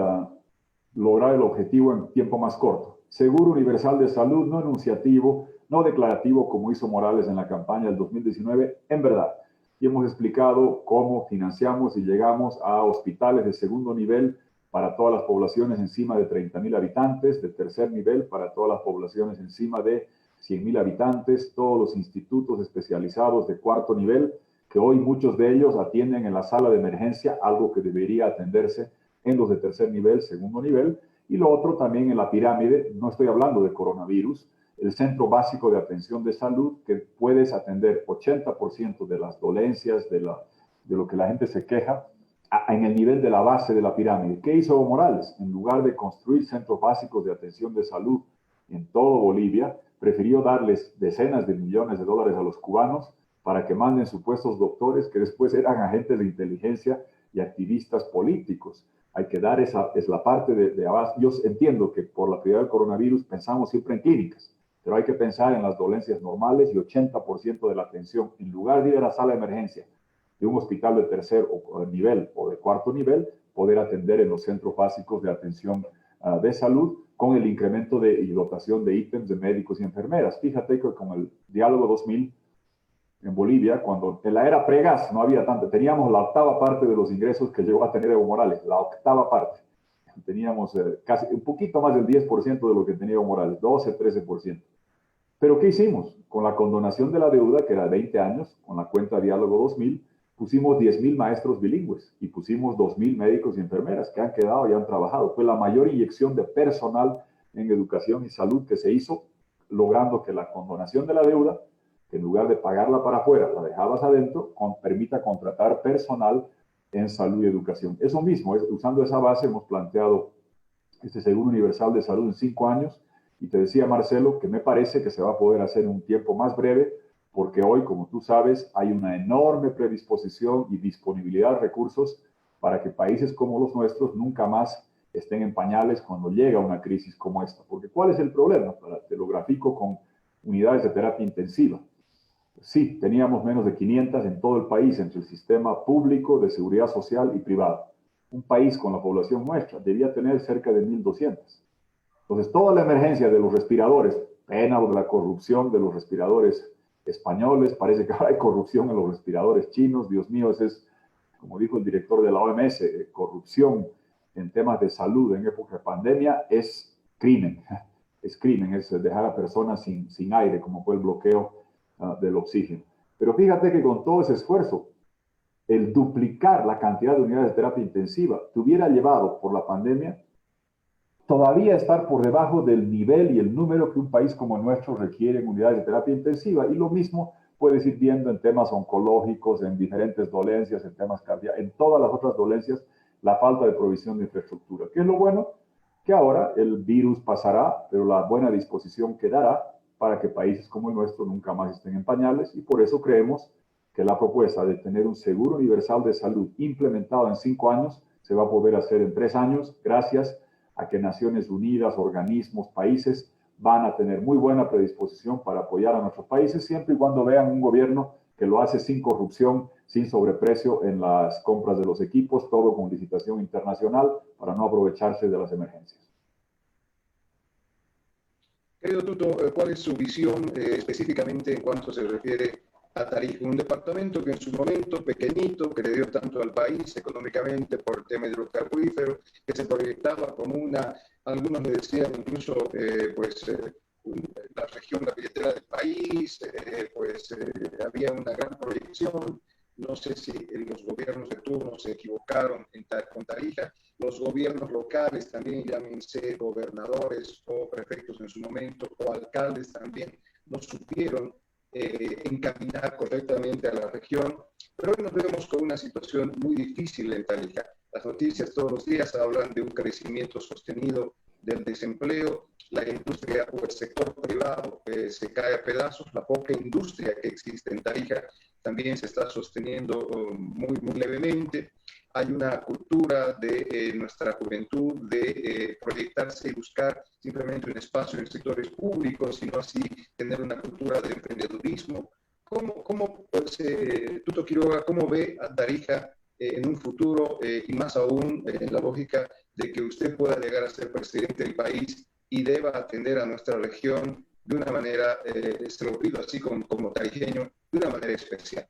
lograr el objetivo en tiempo más corto. Seguro universal de salud, no enunciativo, no declarativo como hizo Morales en la campaña del 2019, en verdad. Y hemos explicado cómo financiamos y llegamos a hospitales de segundo nivel para todas las poblaciones encima de 30,000 habitantes, de tercer nivel para todas las poblaciones encima de 100,000 habitantes, todos los institutos especializados de cuarto nivel, que hoy muchos de ellos atienden en la sala de emergencia, algo que debería atenderse en los de tercer nivel, segundo nivel, y lo otro también en la pirámide, no estoy hablando de coronavirus, el Centro Básico de Atención de Salud, que puedes atender 80% de las dolencias, de lo que la gente se queja, en el nivel de la base de la pirámide. ¿Qué hizo Evo Morales? En lugar de construir centros básicos de atención de salud en todo Bolivia, prefirió darles decenas de millones de dólares a los cubanos para que manden supuestos doctores que después eran agentes de inteligencia y activistas políticos. Hay que dar es la parte de abajo. Yo entiendo que por la prioridad del coronavirus pensamos siempre en clínicas, pero hay que pensar en las dolencias normales y 80% de la atención, en lugar de ir a la sala de emergencia de un hospital de tercer nivel o de cuarto nivel, poder atender en los centros básicos de atención de salud con el incremento y dotación de ítems de médicos y enfermeras. Fíjate que con el Diálogo 2000 en Bolivia, cuando en la era pregas no había tanto, teníamos la octava parte de los ingresos que llegó a tener Evo Morales, la octava parte. Teníamos casi un poquito más del 10% de lo que tenía Evo Morales, 12, 13%. Pero ¿qué hicimos? Con la condonación de la deuda, que era de 20 años, con la cuenta Diálogo 2000, pusimos 10,000 maestros bilingües y pusimos 2,000 médicos y enfermeras que han quedado y han trabajado. Fue la mayor inyección de personal en educación y salud que se hizo, logrando que la condonación de la deuda, que en lugar de pagarla para afuera, la dejabas adentro, permita contratar personal en salud y educación. Eso mismo, usando esa base, hemos planteado este Seguro Universal de Salud en 5 años, y te decía, Marcelo, que me parece que se va a poder hacer en un tiempo más breve, porque hoy, como tú sabes, hay una enorme predisposición y disponibilidad de recursos para que países como los nuestros nunca más estén en pañales cuando llega una crisis como esta. Porque ¿cuál es el problema? Te lo grafico con unidades de terapia intensiva. Sí, teníamos menos de 500 en todo el país, entre el sistema público de seguridad social y privado. Un país con la población nuestra debía tener cerca de 1,200. Entonces, toda la emergencia de los respiradores, pena de la corrupción de los respiradores españoles, parece que ahora hay corrupción en los respiradores chinos. Dios mío, ese es, como dijo el director de la OMS, corrupción en temas de salud en época de pandemia es crimen. Es crimen, es dejar a personas sin aire, como fue el bloqueo del oxígeno. Pero fíjate que con todo ese esfuerzo, el duplicar la cantidad de unidades de terapia intensiva te hubiera llevado por la pandemia todavía estar por debajo del nivel y el número que un país como el nuestro requiere en unidades de terapia intensiva. Y lo mismo puedes ir viendo en temas oncológicos, en diferentes dolencias, en temas cardíacos, en todas las otras dolencias, la falta de provisión de infraestructura. ¿Qué es lo bueno? Que ahora el virus pasará, pero la buena disposición quedará para que países como el nuestro nunca más estén en pañales, y por eso creemos que la propuesta de tener un seguro universal de salud implementado en 5 años se va a poder hacer en 3 años, gracias a que Naciones Unidas, organismos, países van a tener muy buena predisposición para apoyar a nuestros países, siempre y cuando vean un gobierno que lo hace sin corrupción, sin sobreprecio en las compras de los equipos, todo con licitación internacional para no aprovecharse de las emergencias. Querido Tuto, ¿cuál es su visión específicamente en cuanto se refiere a Tarija? Un departamento que en su momento pequeñito, que le dio tanto al país económicamente por el tema hidrocarburífero, que se proyectaba como una, algunos le decían incluso, la región, la billetera del país, había una gran proyección. No sé si los gobiernos de turno se equivocaron con Tarija. Los gobiernos locales también, llámense gobernadores o prefectos en su momento, o alcaldes también, no supieron encaminar correctamente a la región. Pero hoy nos vemos con una situación muy difícil en Tarija. Las noticias todos los días hablan de un crecimiento sostenido del desempleo, la industria o el sector privado se cae a pedazos, la poca industria que existe en Tarija también se está sosteniendo muy levemente. Hay una cultura de nuestra juventud de proyectarse y buscar simplemente un espacio en sectores públicos, sino así tener una cultura de emprendedurismo. Tuto Quiroga, cómo ve a Tarija en un futuro y más aún en la lógica de que usted pueda llegar a ser presidente del país y deba atender a nuestra región de una manera, se lo pido así como tarijeño, de una manera especial?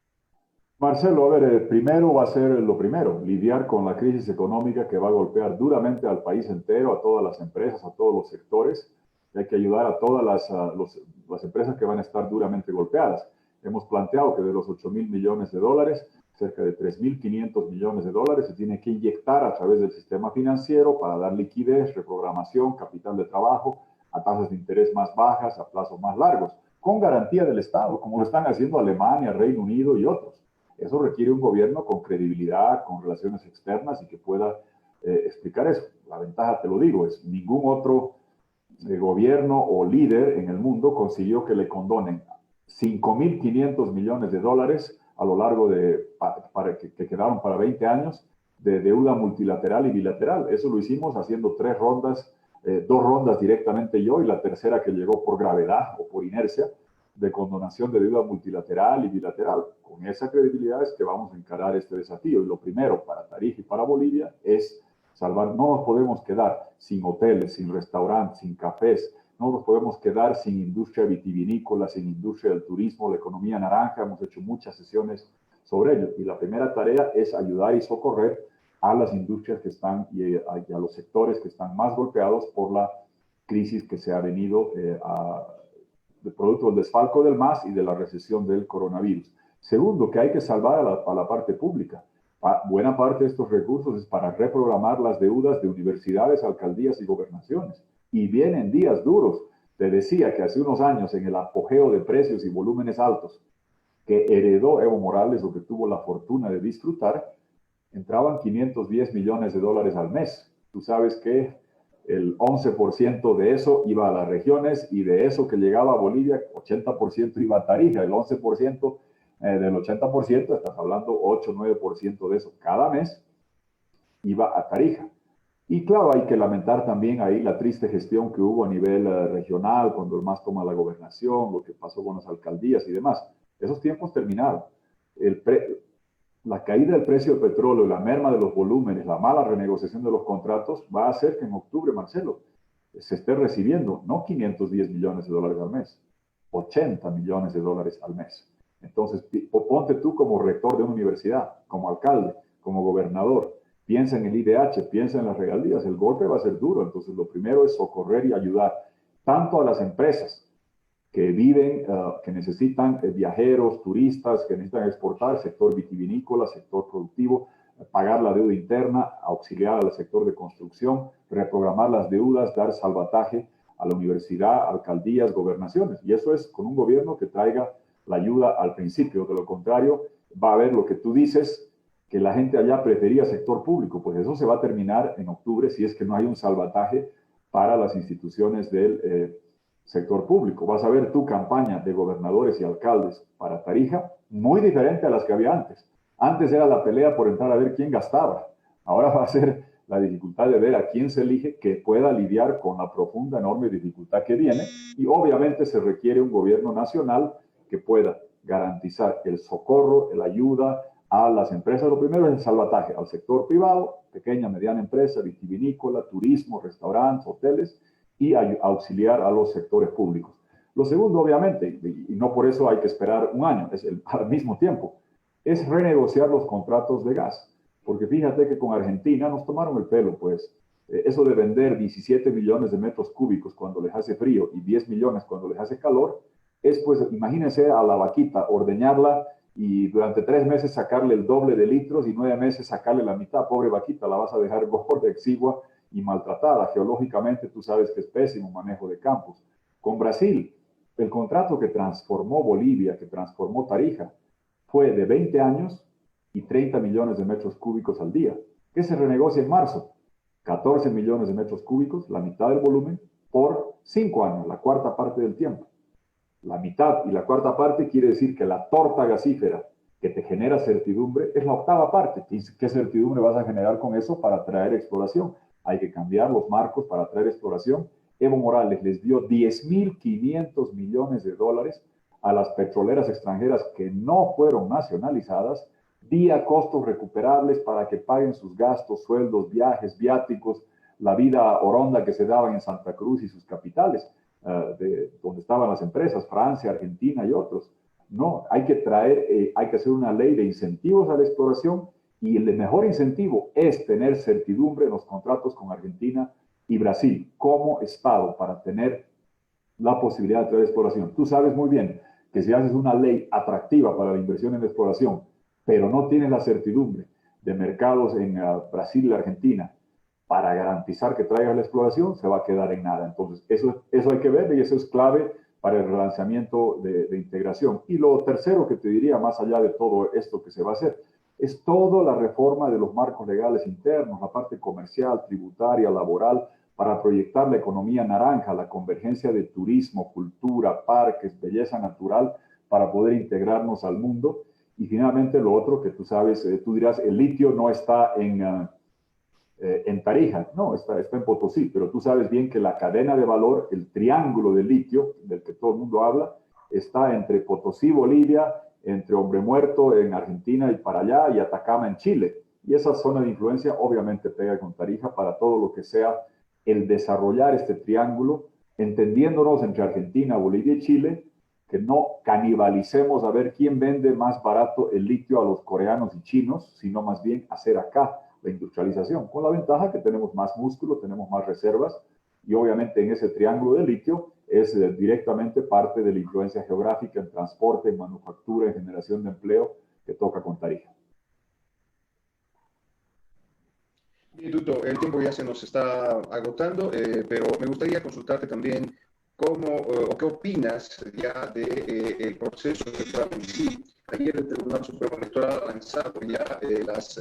Marcelo, a ver, primero va a ser lo primero, lidiar con la crisis económica que va a golpear duramente al país entero, a todas las empresas, a todos los sectores. Hay que ayudar a todas las empresas que van a estar duramente golpeadas. Hemos planteado que de los 8.000 millones de dólares, cerca de 3.500 millones de dólares se tiene que inyectar a través del sistema financiero para dar liquidez, reprogramación, capital de trabajo, a tasas de interés más bajas, a plazos más largos, con garantía del Estado, como lo están haciendo Alemania, Reino Unido y otros. Eso requiere un gobierno con credibilidad, con relaciones externas y que pueda explicar eso. La ventaja, te lo digo, es ningún otro gobierno o líder en el mundo consiguió que le condonen 5.500 millones de dólares a lo largo de, que quedaron para 20 años de deuda multilateral y bilateral. Eso lo hicimos haciendo 3 rondas, 2 rondas directamente yo y la tercera que llegó por gravedad o por inercia de condonación de deuda multilateral y bilateral. Con esa credibilidad es que vamos a encarar este desafío. Y lo primero para Tarija y para Bolivia es salvar. No nos podemos quedar sin hoteles, sin restaurantes, sin cafés. No nos podemos quedar sin industria vitivinícola, sin industria del turismo, la economía naranja. Hemos hecho muchas sesiones sobre ello. Y la primera tarea es ayudar y socorrer a las industrias que están y a los sectores que están más golpeados por la crisis que se ha venido de producto del desfalco del MAS y de la recesión del coronavirus. Segundo, que hay que salvar a la parte pública. Buena parte de estos recursos es para reprogramar las deudas de universidades, alcaldías y gobernaciones. Y vienen días duros. Te decía que hace unos años, en el apogeo de precios y volúmenes altos que heredó Evo Morales, o que tuvo la fortuna de disfrutar, entraban 510 millones de dólares al mes. Tú sabes que el 11% de eso iba a las regiones y de eso que llegaba a Bolivia, 80% iba a Tarija. El 11% del 80%, estás hablando 8-9% de eso cada mes, iba a Tarija. Y claro, hay que lamentar también ahí la triste gestión que hubo a nivel regional, cuando el MAS toma la gobernación, lo que pasó con las alcaldías y demás. Esos tiempos terminaron. La caída del precio del petróleo, la merma de los volúmenes, la mala renegociación de los contratos va a hacer que en octubre, Marcelo, se esté recibiendo no 510 millones de dólares al mes, 80 millones de dólares al mes. Entonces, ponte tú como rector de una universidad, como alcalde, como gobernador, piensa en el IDH, piensa en las regalías, el golpe va a ser duro. Entonces, lo primero es socorrer y ayudar tanto a las empresas que viven, que necesitan viajeros, turistas, que necesitan exportar, sector vitivinícola, sector productivo, pagar la deuda interna, auxiliar al sector de construcción, reprogramar las deudas, dar salvataje a la universidad, alcaldías, gobernaciones. Y eso es con un gobierno que traiga la ayuda al principio. De lo contrario, va a haber lo que tú dices, que la gente allá prefería sector público. Pues eso se va a terminar en octubre si es que no hay un salvataje para las instituciones del sector público. Vas a ver tu campaña de gobernadores y alcaldes para Tarija muy diferente a las que había antes. Antes era la pelea por entrar a ver quién gastaba. Ahora va a ser la dificultad de ver a quién se elige que pueda lidiar con la profunda, enorme dificultad que viene. Y obviamente se requiere un gobierno nacional que pueda garantizar el socorro, la ayuda a las empresas. Lo primero es el salvataje al sector privado, pequeña, mediana empresa, vitivinícola, turismo, restaurantes, hoteles, y auxiliar a los sectores públicos. Lo segundo, obviamente, y no por eso hay que esperar un año, al mismo tiempo, es renegociar los contratos de gas. Porque fíjate que con Argentina nos tomaron el pelo, pues. Eso de vender 17 millones de metros cúbicos cuando les hace frío y 10 millones cuando les hace calor, es pues, imagínense a la vaquita, ordeñarla y durante 3 meses sacarle el doble de litros y 9 meses sacarle la mitad. Pobre vaquita, la vas a dejar gorda, exigua y maltratada. Geológicamente tú sabes que es pésimo manejo de campos. Con Brasil, el contrato que transformó Bolivia, que transformó Tarija, fue de 20 años y 30 millones de metros cúbicos al día. ¿Qué se renegocia en marzo? 14 millones de metros cúbicos, la mitad del volumen, por 5 años, la cuarta parte del tiempo. La mitad y la cuarta parte quiere decir que la torta gasífera que te genera certidumbre es la octava parte. ¿Qué certidumbre vas a generar con eso para atraer exploración? Hay que cambiar los marcos para atraer exploración. Evo Morales les dio 10.500 millones de dólares a las petroleras extranjeras que no fueron nacionalizadas, vía costos recuperables para que paguen sus gastos, sueldos, viajes, viáticos, la vida oronda que se daban en Santa Cruz y sus capitales, donde estaban las empresas, Francia, Argentina y otros. No, hay que hay que hacer una ley de incentivos a la exploración, y el mejor incentivo es tener certidumbre en los contratos con Argentina y Brasil como Estado para tener la posibilidad de traer exploración. Tú sabes muy bien que si haces una ley atractiva para la inversión en exploración, pero no tienes la certidumbre de mercados en Brasil y Argentina para garantizar que traigas la exploración, se va a quedar en nada. Entonces, eso hay que ver, y eso es clave para el relanzamiento de integración. Y lo tercero que te diría, más allá de todo esto que se va a hacer, es toda la reforma de los marcos legales internos, la parte comercial, tributaria, laboral, para proyectar la economía naranja, la convergencia de turismo, cultura, parques, belleza natural, para poder integrarnos al mundo. Y finalmente lo otro que tú sabes, tú dirás, el litio no está en Tarija, no, está en Potosí, pero tú sabes bien que la cadena de valor, el triángulo de litio, del que todo el mundo habla, está entre Potosí, Bolivia, entre Hombre Muerto en Argentina y para allá, y Atacama en Chile. Y esa zona de influencia obviamente pega con Tarija para todo lo que sea el desarrollar este triángulo, entendiéndonos entre Argentina, Bolivia y Chile, que no canibalicemos a ver quién vende más barato el litio a los coreanos y chinos, sino más bien hacer acá la industrialización, con la ventaja que tenemos más músculo, tenemos más reservas, y obviamente en ese triángulo de litio es directamente parte de la influencia geográfica en transporte, en manufactura, en generación de empleo que toca con Tarija. Bien, Tuto, el tiempo ya se nos está agotando, pero me gustaría consultarte también cómo o qué opinas ya del proceso electoral en sí. Ayer el Tribunal Supremo Electoral ha lanzado ya las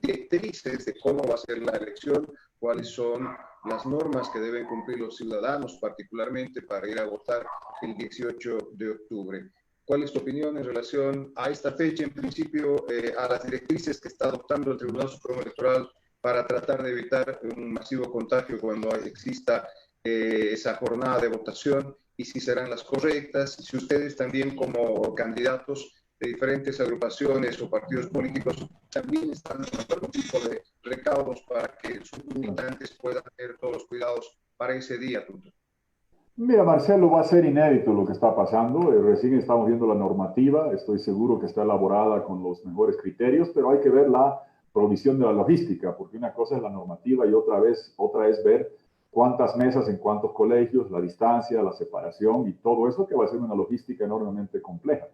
directrices de cómo va a ser la elección, cuáles son las normas que deben cumplir los ciudadanos, particularmente para ir a votar el 18 de octubre. ¿Cuál es tu opinión en relación a esta fecha, en principio, a las directrices que está adoptando el Tribunal Supremo Electoral para tratar de evitar un masivo contagio cuando exista esa jornada de votación, y si serán las correctas, si ustedes también como candidatos de diferentes agrupaciones o partidos políticos también están dando algún tipo de recaudos para que sus militantes puedan tener todos los cuidados para ese día, Tuto? Mira, Marcelo, va a ser inédito lo que está pasando. Recién estamos viendo la normativa. Estoy seguro que está elaborada con los mejores criterios, pero hay que ver la provisión de la logística, porque una cosa es la normativa y otra es ver cuántas mesas en cuántos colegios, la distancia, la separación y todo eso, que va a ser una logística enormemente compleja.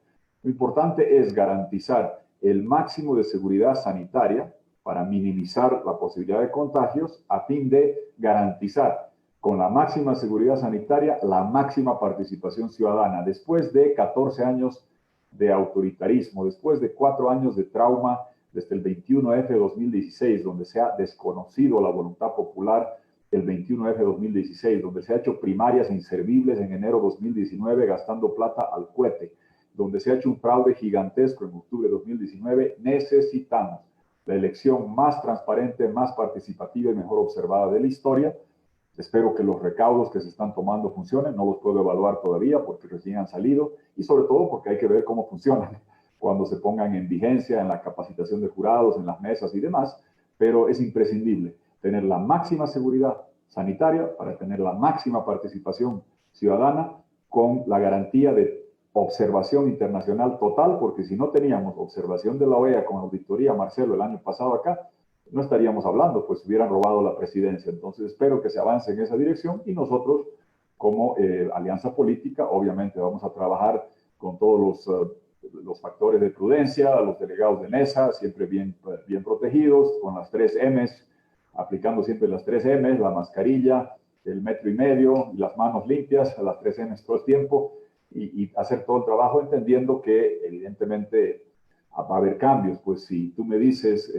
Lo importante es garantizar el máximo de seguridad sanitaria para minimizar la posibilidad de contagios, a fin de garantizar con la máxima seguridad sanitaria la máxima participación ciudadana. Después de 14 años de autoritarismo, después de 4 años de trauma desde el 21F de 2016, donde se ha desconocido la voluntad popular, el 21F de 2016, donde se ha hecho primarias inservibles en enero de 2019 gastando plata al cohete, donde se ha hecho un fraude gigantesco en octubre de 2019, necesitamos la elección más transparente, más participativa y mejor observada de la historia, Espero que los recaudos que se están tomando funcionen. No los puedo evaluar todavía porque recién han salido y sobre todo porque hay que ver cómo funcionan cuando se pongan en vigencia, en la capacitación de jurados, en las mesas y demás. Pero es imprescindible tener la máxima seguridad sanitaria para tener la máxima participación ciudadana con la garantía de observación internacional total, porque si no teníamos observación de la OEA con auditoría, Marcelo, el año pasado acá, no estaríamos hablando, pues hubieran robado la presidencia. Entonces espero que se avance en esa dirección y nosotros como alianza política obviamente vamos a trabajar con todos los factores de prudencia, los delegados de mesa, siempre bien protegidos, con las 3 M's, aplicando siempre las 3 M's, la mascarilla, el 1,5 metros y las manos limpias, las 3 M's todo el tiempo, y hacer todo el trabajo entendiendo que evidentemente va a haber cambios. Pues si tú me dices...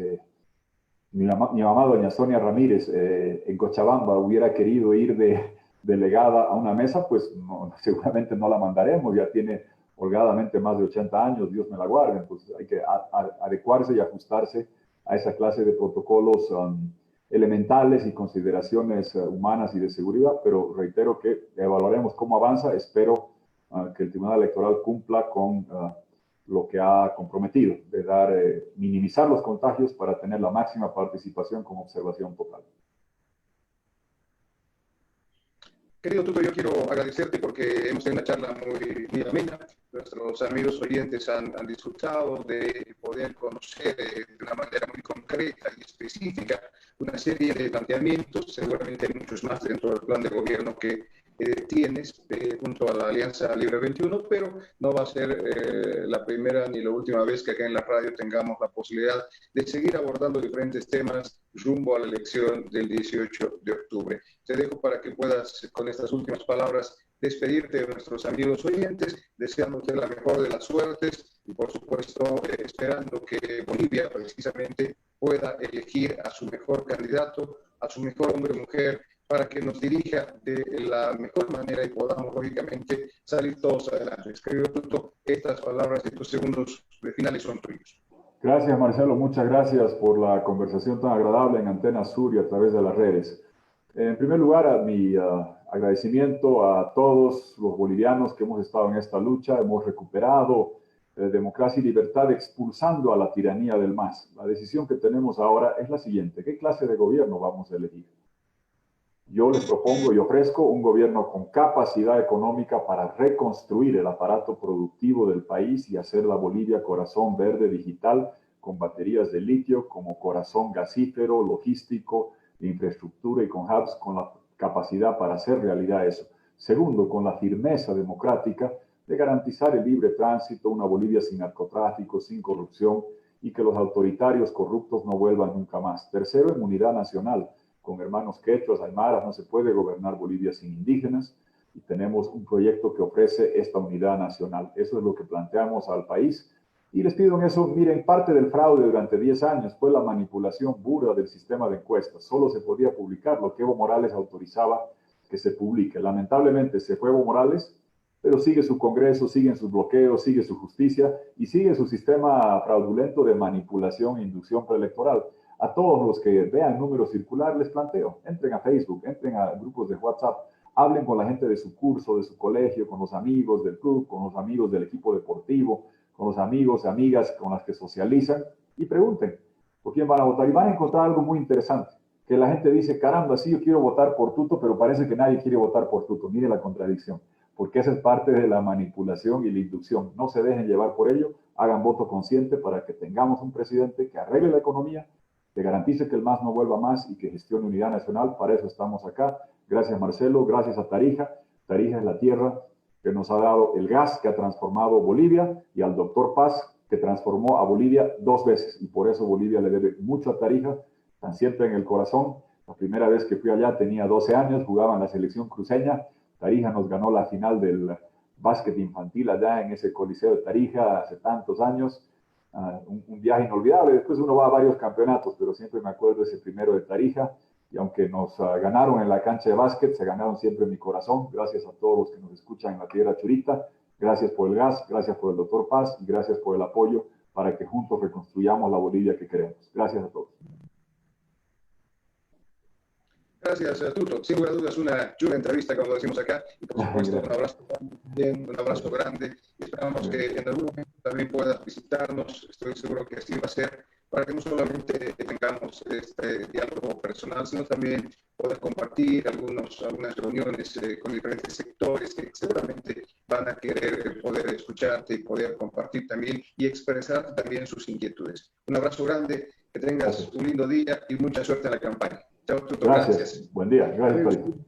mi mamá, doña Sonia Ramírez, en Cochabamba hubiera querido ir de delegada a una mesa, pues no, seguramente no la mandaremos, ya tiene holgadamente más de 80 años, Dios me la guarde, pues hay que adecuarse y ajustarse a esa clase de protocolos elementales y consideraciones humanas y de seguridad, pero reitero que evaluaremos cómo avanza, espero que el Tribunal Electoral cumpla con lo que ha comprometido, de minimizar los contagios para tener la máxima participación con observación total. Querido Tuto, yo quiero agradecerte porque hemos tenido una charla muy amena. Nuestros amigos oyentes han disfrutado de poder conocer de una manera muy concreta y específica una serie de planteamientos. Seguramente hay muchos más dentro del plan de gobierno que tienes junto a la Alianza Libre 21, pero no va a ser la primera ni la última vez que acá en la radio tengamos la posibilidad de seguir abordando diferentes temas rumbo a la elección del 18 de octubre. Te dejo para que puedas, con estas últimas palabras, despedirte de nuestros amigos oyentes, deseándote la mejor de las suertes y, por supuesto, esperando que Bolivia precisamente pueda elegir a su mejor candidato, a su mejor hombre o mujer, para que nos dirija de la mejor manera y podamos, lógicamente, salir todos adelante. Querido Tuto, estas palabras de estos segundos finales son tuyos. Gracias, Marcelo. Muchas gracias por la conversación tan agradable en Antena Sur y a través de las redes. En primer lugar, mi agradecimiento a todos los bolivianos que hemos estado en esta lucha. Hemos recuperado democracia y libertad expulsando a la tiranía del MAS. La decisión que tenemos ahora es la siguiente. ¿Qué clase de gobierno vamos a elegir? Yo les propongo y ofrezco un gobierno con capacidad económica para reconstruir el aparato productivo del país y hacer la Bolivia corazón verde digital con baterías de litio, como corazón gasífero, logístico, de infraestructura y con hubs con la capacidad para hacer realidad eso. Segundo, con la firmeza democrática de garantizar el libre tránsito, una Bolivia sin narcotráfico, sin corrupción y que los autoritarios corruptos no vuelvan nunca más. Tercero, en unidad nacional. Con hermanos quechuas, aymaras, no se puede gobernar Bolivia sin indígenas y tenemos un proyecto que ofrece esta unidad nacional. Eso es lo que planteamos al país y les pido en eso, miren, parte del fraude durante 10 años fue la manipulación burda del sistema de encuestas. Solo se podía publicar lo que Evo Morales autorizaba que se publique. Lamentablemente se fue Evo Morales, pero sigue su Congreso, siguen sus bloqueos, sigue su justicia y sigue su sistema fraudulento de manipulación e inducción preelectoral. A todos los que vean números circular les planteo, entren a Facebook, entren a grupos de WhatsApp, hablen con la gente de su curso, de su colegio, con los amigos del club, con los amigos del equipo deportivo, con los amigos y amigas con las que socializan y pregunten por quién van a votar y van a encontrar algo muy interesante, que la gente dice, caramba, sí, yo quiero votar por Tuto, pero parece que nadie quiere votar por Tuto. Mire la contradicción, porque esa es parte de la manipulación y la inducción. No se dejen llevar por ello, hagan voto consciente para que tengamos un presidente que arregle la economía, que garantice que el MAS no vuelva más y que gestione unidad nacional. Para eso estamos acá. Gracias, Marcelo. Gracias a Tarija. Tarija es la tierra que nos ha dado el gas que ha transformado Bolivia y al doctor Paz que transformó a Bolivia 2 veces. Y por eso Bolivia le debe mucho a Tarija, tan siempre en el corazón. La primera vez que fui allá tenía 12 años, jugaba en la selección cruceña. Tarija nos ganó la final del básquet infantil allá en ese coliseo de Tarija hace tantos años. Un viaje inolvidable. Después uno va a varios campeonatos, pero siempre me acuerdo ese primero de Tarija. Y aunque nos ganaron en la cancha de básquet, se ganaron siempre en mi corazón. Gracias a todos los que nos escuchan en la tierra churita. Gracias por el gas, gracias por el doctor Paz y gracias por el apoyo para que juntos reconstruyamos la Bolivia que queremos. Gracias a todos. Gracias, Tuto. Sin lugar a dudas, una chula entrevista, como decimos acá. Y por supuesto, un abrazo, bien, un abrazo grande. Esperamos que en algún momento también puedas visitarnos. Estoy seguro que así va a ser, para que no solamente tengamos este diálogo personal, sino también poder compartir algunas reuniones con diferentes sectores que seguramente van a querer poder escucharte y poder compartir también y expresar también sus inquietudes. Un abrazo grande, que tengas un lindo día y mucha suerte en la campaña. Chao, Tuto. Gracias. Buen día. Gracias, Felipe.